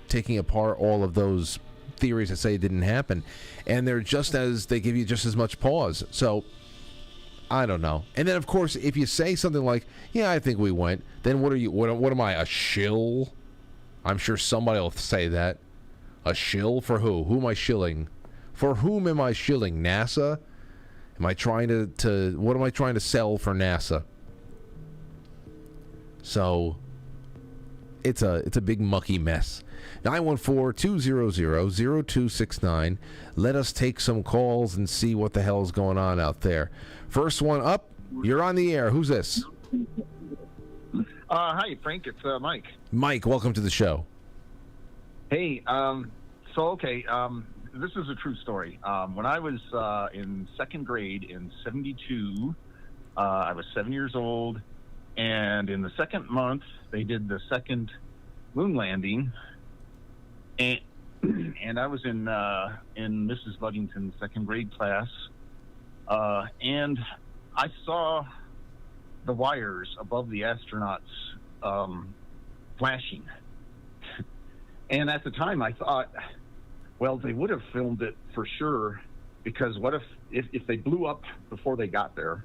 taking apart all of those theories that say it didn't happen, and they give you just as much pause. So I don't know. And then of course, if you say something like, yeah, I think we went, then what am I, a shill? I'm sure somebody will say that. A shill for who? Who am I shilling? For whom am I shilling? NASA? Am I trying to what am I trying to sell for NASA? So it's a big mucky mess. 914-200-0269. Let us take some calls and see what the hell is going on out there. First one up, you're on the air. Who's this? Hi, Frank. It's Mike. Mike, welcome to the show. Hey, this is a true story. When I was in second grade in 72, I was 7 years old, and in the second month, they did the second moon landing, and I was in Mrs. Ludington's second grade class, and I saw the wires above the astronauts flashing. And at the time, I thought, well, they would have filmed it for sure, because what if they blew up before they got there?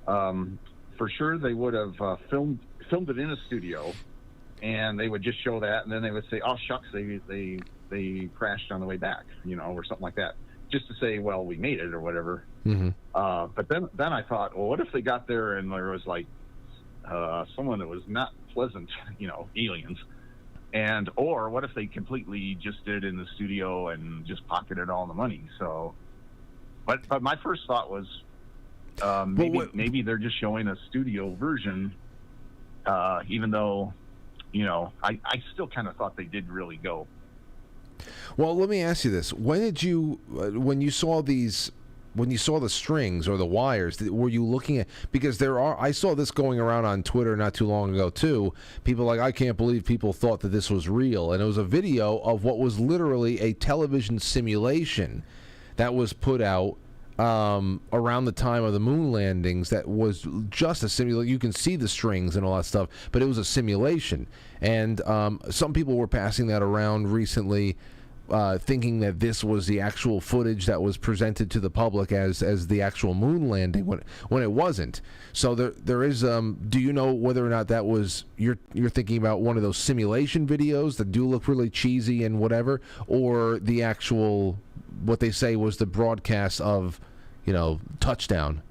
For sure, they would have filmed it in a studio, and they would just show that, and then they would say, "Oh shucks, they crashed on the way back," or something like that. just to say, well, we made it or whatever. Mm-hmm. But then I thought, well, what if they got there and there was like someone that was not pleasant, aliens, or what if they completely just did it in the studio and just pocketed all the money? So, but my first thought was maybe they're just showing a studio version, even though, I still kind of thought they did really go. Well, let me ask you this: when you saw the strings or the wires, were you looking at? Because I saw this going around on Twitter not too long ago too. People I can't believe people thought that this was real, and it was a video of what was literally a television simulation that was put out around the time of the moon landings. That was just a simulation. You can see the strings and all that stuff, but it was a simulation. And some people were passing that around recently, thinking that this was the actual footage that was presented to the public as the actual moon landing, when it wasn't. So there is. Do you know whether or not that was you're thinking about one of those simulation videos that do look really cheesy and whatever, or the actual what they say was the broadcast of, touchdown?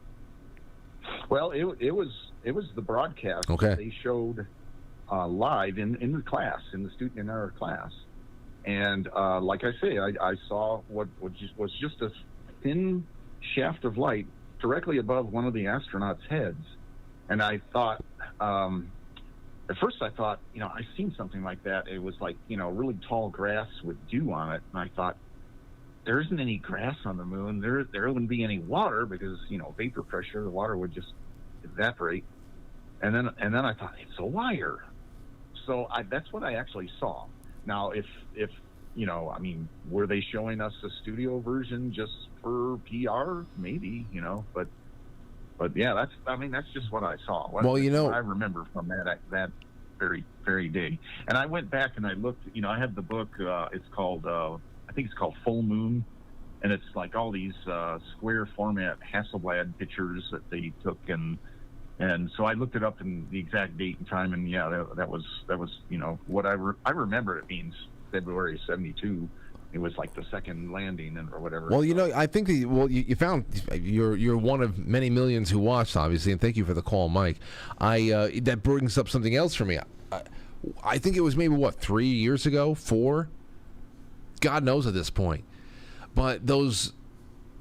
Well, it was the broadcast that they showed live in the class, in our class. And like I say, I saw what was just a thin shaft of light directly above one of the astronauts' heads. And I thought, at first I thought, I've seen something like that. It was like, really tall grass with dew on it. And I thought, there isn't any grass on the moon. There wouldn't be any water because, vapor pressure, the water would just evaporate. And then I thought, it's a wire. So that's what I actually saw. Now, if were they showing us a studio version just for PR? Maybe, but yeah, that's just what I saw. What I remember from that very, very day. And I went back and I looked, I have the book, it's called, I think it's called Full Moon, and it's like all these square format Hasselblad pictures that they took, and so I looked it up in the exact date and time, and yeah, that was what I remember it being February '72. It was like the second landing or whatever. Well, I think you found you're one of many millions who watched, obviously, and thank you for the call, Mike. That brings up something else for me. I think it was maybe 3 years ago, 4. God knows at this point, but those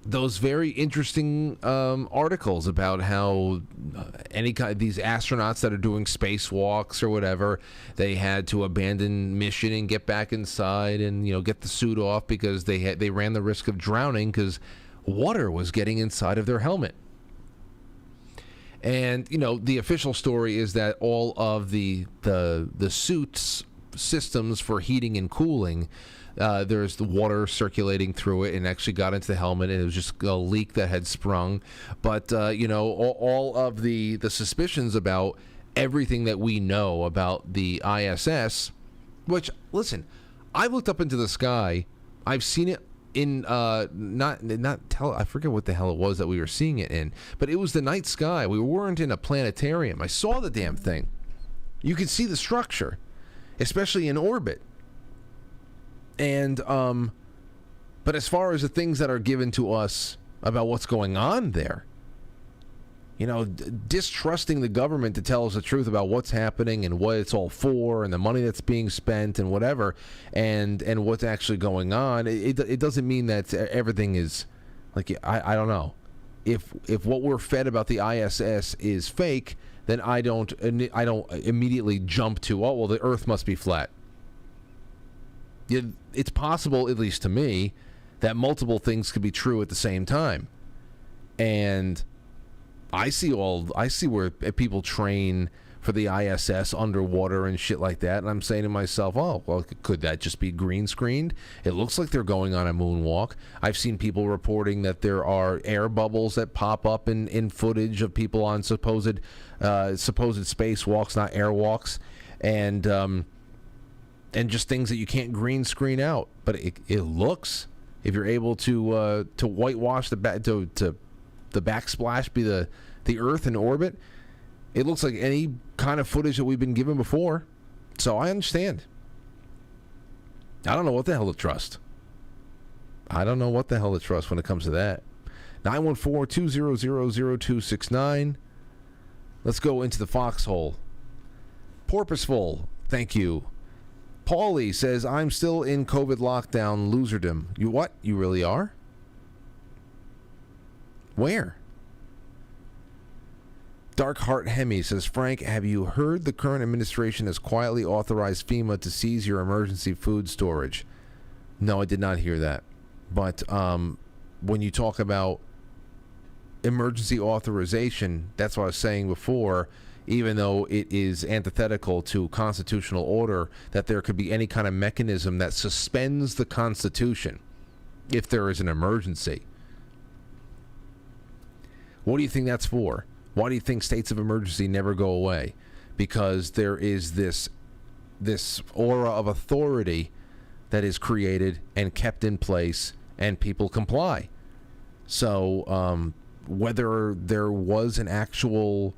very interesting articles about how these astronauts that are doing spacewalks or whatever, they had to abandon mission and get back inside and get the suit off because they ran the risk of drowning because water was getting inside of their helmet. And the official story is that all of the suits systems for heating and cooling, there's the water circulating through it and actually got into the helmet, and it was just a leak that had sprung. But all of the suspicions about everything that we know about the ISS, which, listen, I looked up into the sky. I've seen it in I forget what the hell it was that we were seeing it in, but it was the night sky. We weren't in a planetarium. I saw the damn thing. You could see the structure, especially in orbit. And but as far as the things that are given to us about what's going on there, distrusting the government to tell us the truth about what's happening and what it's all for and the money that's being spent and whatever, and what's actually going on, it doesn't mean that everything is like, I don't know. If what we're fed about the ISS is fake, then I don't immediately jump to, oh well, the Earth must be flat. It's possible, at least to me, that multiple things could be true at the same time. And I see where people train for the ISS underwater and shit like that, and I'm saying to myself, oh, well, could that just be green screened? It looks like they're going on a moonwalk. I've seen people reporting that there are air bubbles that pop up in footage of people on supposed spacewalks, not airwalks, and just things that you can't green screen out. But it looks, if you're able to whitewash the backsplash be the Earth in orbit, it looks like any kind of footage that we've been given before. So I understand. I don't know what the hell to trust. I don't know what the hell to trust when it comes to that. 914-200-0269. Let's go into the Foxhole. Porpoiseful, thank you. Paulie says, I'm still in COVID lockdown, loserdom. You what? You really are? Where? Dark Heart Hemi says, Frank, have you heard the current administration has quietly authorized FEMA to seize your emergency food storage? No, I did not hear that. But when you talk about emergency authorization, that's what I was saying before, even though it is antithetical to constitutional order, that there could be any kind of mechanism that suspends the Constitution if there is an emergency. What do you think that's for? Why do you think states of emergency never go away? Because there is this aura of authority that is created and kept in place, and people comply. So whether there was an actual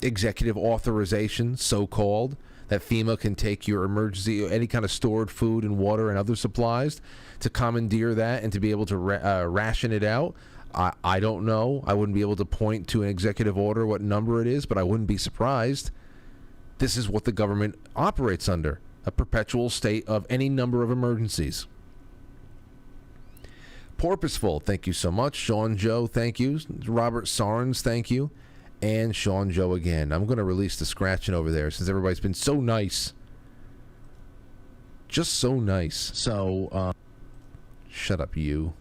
executive authorization, so-called, that FEMA can take your emergency, any kind of stored food and water and other supplies, to commandeer that and to be able to ration it out, I don't know. I wouldn't be able to point to an executive order what number it is, but I wouldn't be surprised. This is what the government operates under, a perpetual state of any number of emergencies. Porpoiseful, thank you so much. Sean Joe, thank you. Robert Sarns, thank you. And Sean Joe again. I'm going to release the scratching over there since everybody's been so nice. Just so nice. So, shut up, you.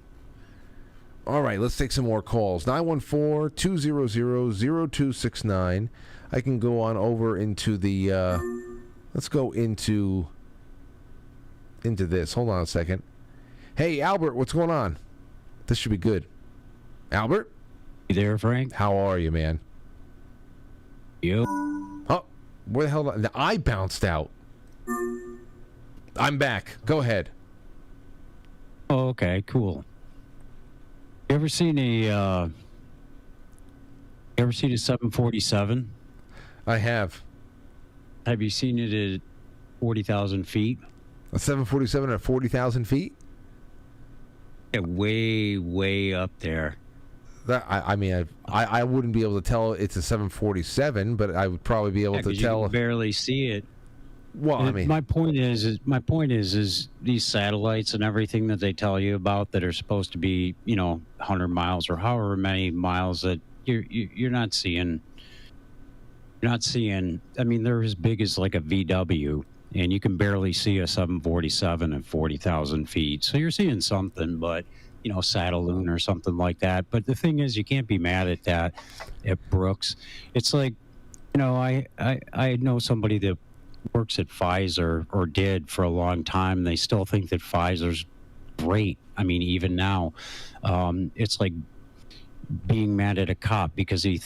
All right, let's take some more calls. 914-200-0269. I can go on over into the, let's go into this. Hold on a second. Hey, Albert, what's going on? This should be good. Albert? You there, Frank? How are you, man? You? Oh, where the hell? I bounced out. I'm back. Go ahead. Oh, okay, cool. You ever seen a 747? I have. Have you seen it at 40,000 feet? A 747 at 40,000 feet? Yeah, way up there. That I mean, I wouldn't be able to tell it's a 747, but I would probably be able to tell. You can barely see it. Well, and I mean, my point is these satellites and everything that they tell you about that are supposed to be, 100 miles or however many miles that you're not seeing. You're not seeing. I mean, they're as big as like a VW, and you can barely see a 747 at 40,000 feet. So you're seeing something, but Satelloon or something like that. But the thing is, you can't be mad at that at Brooks. It's like, I know somebody that works at Pfizer, or did for a long time, and they still think that Pfizer's great. I mean, even now, it's like being mad at a cop because he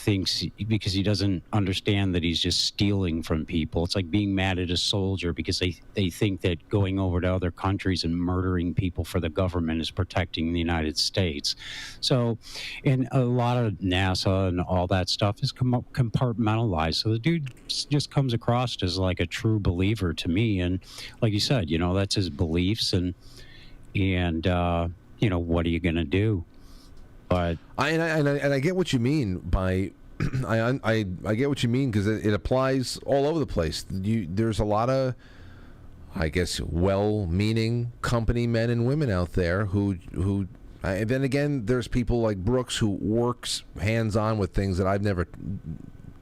doesn't understand that he's just stealing from people. It's like being mad at a soldier because they think that going over to other countries and murdering people for the government is protecting the United States. So, and a lot of NASA and all that stuff is compartmentalized. So the dude just comes across as like a true believer to me. And like you said, that's his beliefs, and what are you going to do? But I get what you mean by I get what you mean, because it applies all over the place. There's a lot of, I guess, well-meaning company men and women out there who and then again, there's people like Brooks who works hands-on with things that I've never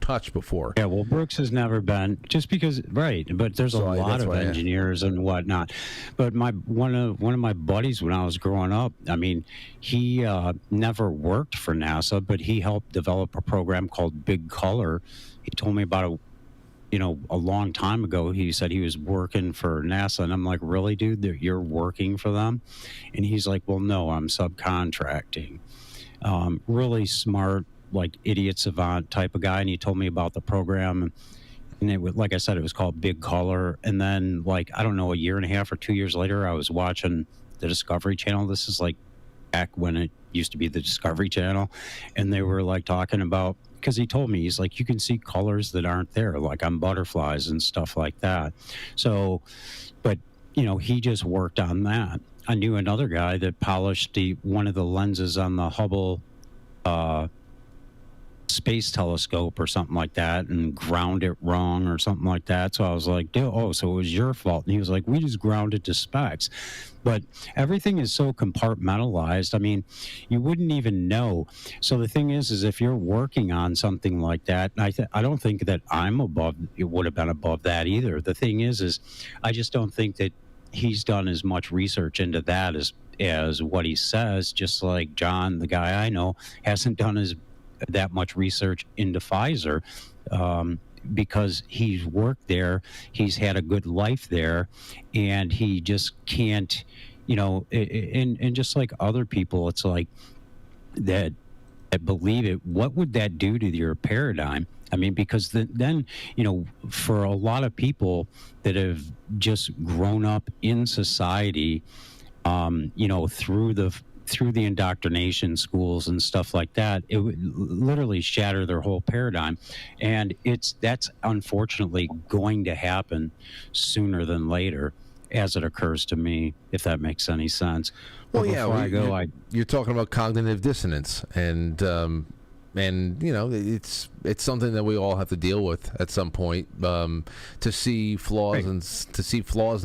touched before. Yeah, well, Brooks has never been, just because, right, but there's a lot of engineers and whatnot. But one of my buddies when I was growing up, I mean, he never worked for NASA, but he helped develop a program called Big Color. He told me about a long time ago. He said he was working for NASA, and I'm like, really, dude, you're working for them? And he's like, well, no, I'm subcontracting. Really smart, like idiot savant type of guy, and he told me about the program, and it was, like I said, it was called Big Color. And then, like, I don't know, a year and a half or 2 years later, I was watching the Discovery Channel. This is like back when it used to be the Discovery Channel, and they were like talking about, because he told me, he's like, you can see colors that aren't there, like on butterflies and stuff like that. So, but he just worked on that. I knew another guy that polished one of the lenses on the Hubble space telescope or something like that and ground it wrong or something like that. So I was like, oh, so it was your fault. And he was like, we just ground it to specs. But everything is so compartmentalized. I mean, you wouldn't even know. So the thing is if you're working on something like that, I don't think that it would have been above that either. The thing is I just don't think that he's done as much research into that as what he says, just like John, the guy I know, hasn't done that much research into Pfizer, because he's worked there, he's had a good life there, and he just can't, and just like other people, it's like that believe it, what would that do to your paradigm? I mean, because then, for a lot of people that have just grown up in society, through the indoctrination schools and stuff like that, it would literally shatter their whole paradigm. And that's unfortunately going to happen sooner than later, as it occurs to me, if that makes any sense. Well, yeah, you're talking about cognitive dissonance, and it's something that we all have to deal with at some point, to see flaws in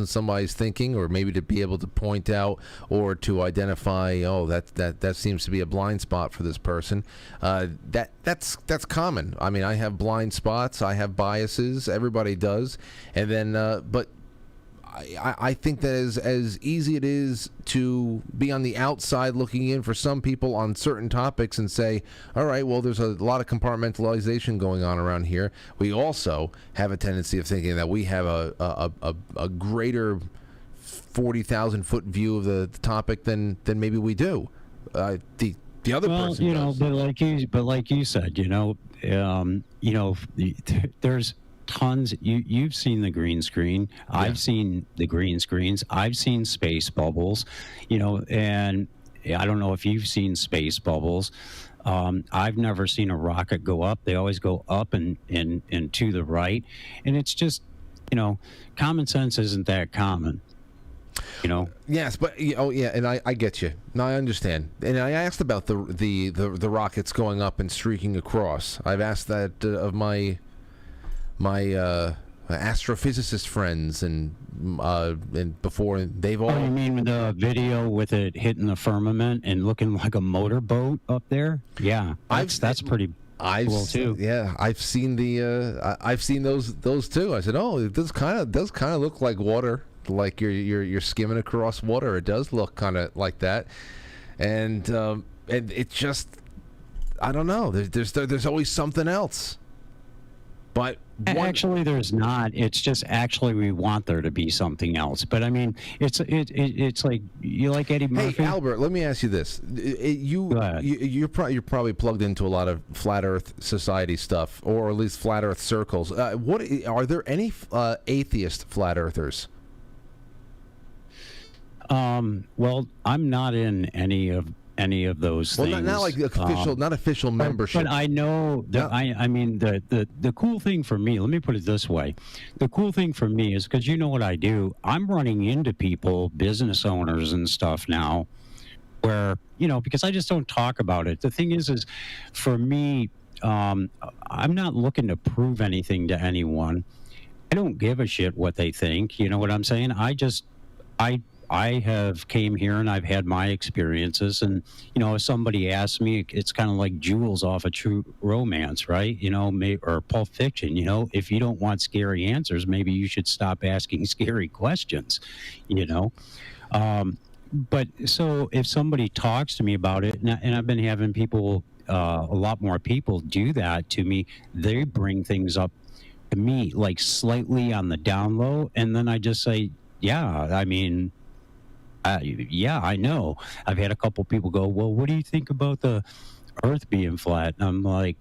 somebody's thinking, or maybe to be able to point out or to identify, that seems to be a blind spot for this person. That's common. I mean, I have blind spots, I have biases, everybody does, and then but I think that as easy it is to be on the outside looking in for some people on certain topics and say, all right, well, there's a lot of compartmentalization going on around here. We also have a tendency of thinking that we have a greater 40,000 foot view of the topic than maybe we do. The other person does. But like you said, there's tons. You've seen the green screen. Yeah. I've seen the green screens. I've seen space bubbles, and I don't know if you've seen space bubbles. I've never seen a rocket go up. They always go up and to the right. And it's just, common sense isn't that common. Yes, but and I get you. No, I understand. And I asked about the rockets going up and streaking across. I've asked that of my astrophysicist friends, and before they've all. Oh, you mean the video with it hitting the firmament and looking like a motorboat up there? Yeah, that's pretty cool too. Yeah, I've seen I've seen those too. I said, oh, it does kind of look like water, like you're skimming across water. It does look kind of like that, and it just, I don't know. There's always something else. But actually, there's not. It's just actually we want there to be something else. But I mean, it's like, you like Eddie Murphy. Hey, Albert, let me ask you this: you're probably plugged into a lot of flat Earth society stuff, or at least flat Earth circles. What are there any atheist flat earthers? Well, I'm not in any of those things. Well, not like official, not official membership. But I know that I mean the cool thing for me. Let me put it this way: the cool thing for me is, because you know what I do. I'm running into people, business owners and stuff now, where because I just don't talk about it. The thing is for me, I'm not looking to prove anything to anyone. I don't give a shit what they think. You know what I'm saying? I have came here and I've had my experiences, and if somebody asks me, it's kind of like Jules off of True Romance, right? Or Pulp Fiction. If you don't want scary answers, maybe you should stop asking scary questions. But so if somebody talks to me about it, and I've been having people, a lot more people do that to me. They bring things up to me like slightly on the down low, and then I just say, yeah, I mean. Yeah, I know. I've had a couple people go, well, what do you think about the Earth being flat? And I'm like,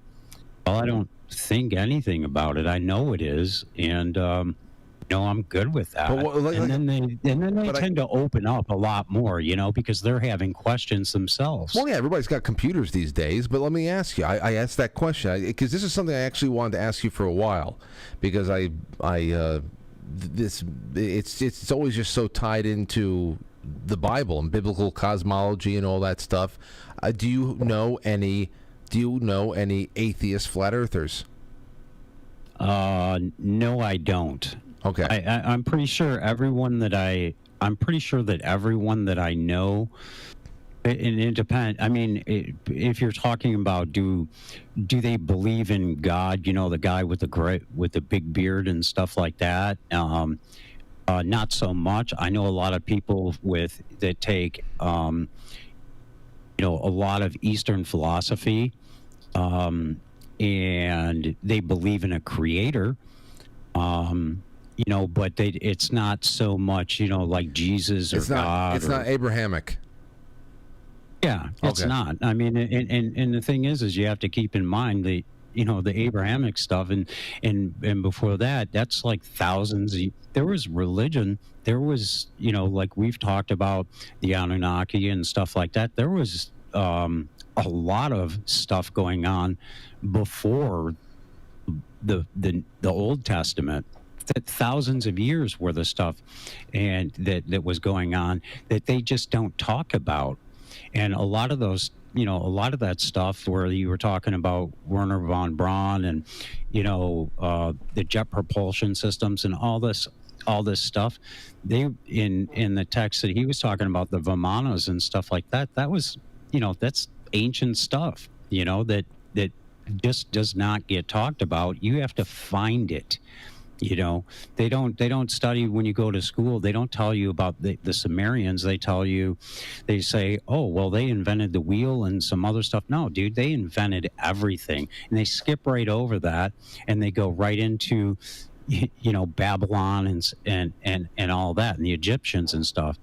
well, I don't think anything about it. I know it is, and I'm good with that. And then they tend to open up a lot more, because they're having questions themselves. Well, yeah, everybody's got computers these days. But let me ask you. I asked that question because this is something I actually wanted to ask you for a while, because it's always just so tied into the Bible and biblical cosmology and all that stuff. Do you know any atheist flat earthers? No, I don't. Okay. I'm pretty sure everyone that I know, and it depends. I mean, if you're talking about do they believe in God? You know, the guy with the big beard and stuff like that. Not so much. I know a lot of people that take, a lot of Eastern philosophy, and they believe in a creator. But it's not so much, like Jesus or God. It's not Abrahamic. Yeah, it's not. I mean, and the thing is you have to keep in mind the Abrahamic stuff, and before that, that's like thousands. There was religion. There was, like we've talked about the Anunnaki and stuff like that. There was a lot of stuff going on before the Old Testament. Thousands of years worth of stuff, and that was going on that they just don't talk about. And a lot of those, a lot of that stuff where you were talking about Werner von Braun and, the jet propulsion systems and all this stuff, they in the text that he was talking about, the Vimanas and stuff like that, that was, that's ancient stuff, that just does not get talked about. You have to find it. They don't study when you go to school. They don't tell you about the Sumerians. They say, oh, well, they invented the wheel and some other stuff. No, dude, they invented everything. And they skip right over that and they go right into, Babylon and all that, and the Egyptians and stuff.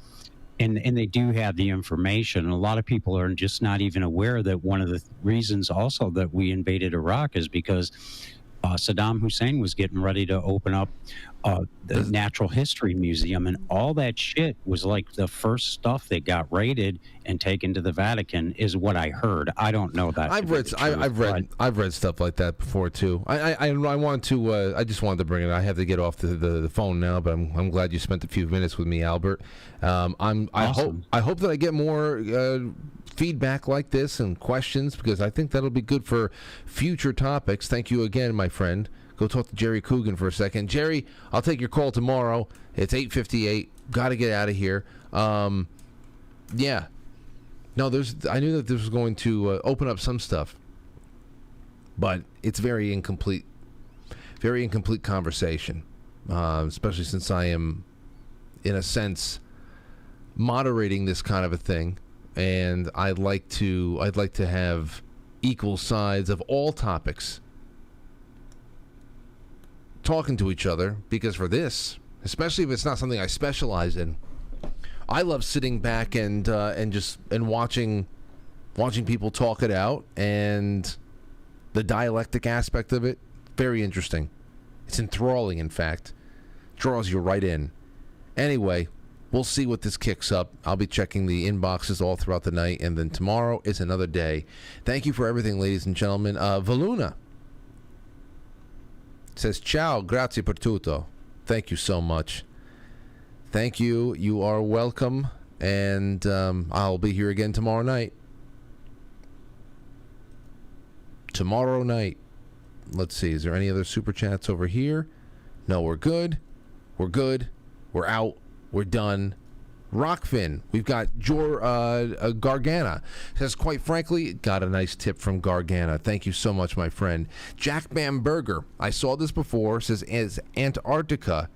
And they do have the information. And a lot of people are just not even aware that one of the reasons also that we invaded Iraq is because Saddam Hussein was getting ready to open up the Natural History Museum, and all that shit was like the first stuff that got raided and taken to the Vatican, is what I heard. I don't know that. I've read stuff like that before too. I want to. I just wanted to bring it. I have to get off the phone now, but I'm glad you spent a few minutes with me, Albert. Awesome. I hope that I get more feedback like this and questions, because I think that'll be good for future topics. Thank you again, my friend. Go talk to Jerry Coogan for a second. Jerry, I'll take your call tomorrow. It's 8:58. Got to get out of here. Yeah. No, I knew that this was going to open up some stuff, but it's very incomplete conversation, especially since I am, in a sense, moderating this kind of a thing. And I'd like to have equal sides of all topics talking to each other, because for this, especially if it's not something I specialize in, I love sitting back and watching people talk it out, and the dialectic aspect of it, very interesting. It's enthralling, in fact. Draws you right in. Anyway, we'll see what this kicks up. I'll be checking the inboxes all throughout the night, and then tomorrow is another day. Thank you for everything, ladies and gentlemen. Valuna says, ciao, grazie per tutto. Thank you so much. Thank you. You are welcome. And I'll be here again tomorrow night. Tomorrow night. Let's see. Is there any other super chats over here? No, we're good. We're good. We're out. We're done. Rockfin. We've got Gargana. Says, quite frankly, got a nice tip from Gargana. Thank you so much, my friend. Jack Bamberger. I saw this before. Says, is Antarctica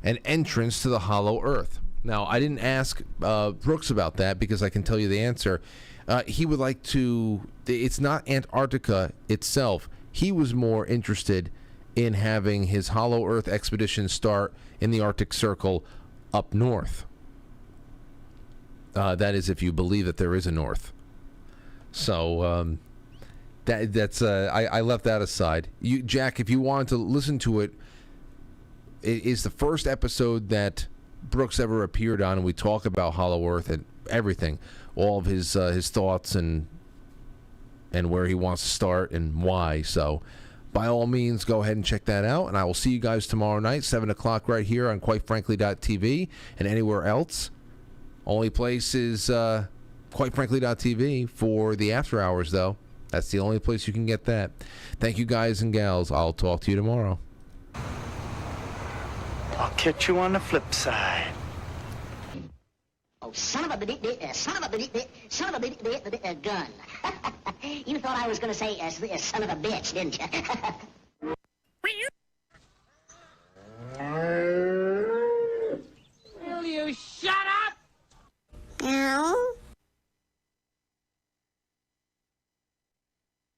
an entrance to the hollow earth? Now, I didn't ask Brooks about that because I can tell you the answer. He would like to... It's not Antarctica itself. He was more interested in having his hollow earth expedition start in the Arctic Circle up north. That is, if you believe that there is a north. So that's I left that aside. Jack, if you wanted to listen to it, it is the first episode that Brooks ever appeared on, and we talk about Hollow Earth and everything, all of his thoughts and where he wants to start and why. So, by all means, go ahead and check that out, and I will see you guys tomorrow night, 7 o'clock, right here on QuiteFrankly.tv and anywhere else. Only place is quitefrankly.tv for the after hours, though. That's the only place you can get that. Thank you, guys and gals. I'll talk to you tomorrow. I'll catch you on the flip side. Oh, son of a gun. You thought I was going to say son of a bitch, didn't you?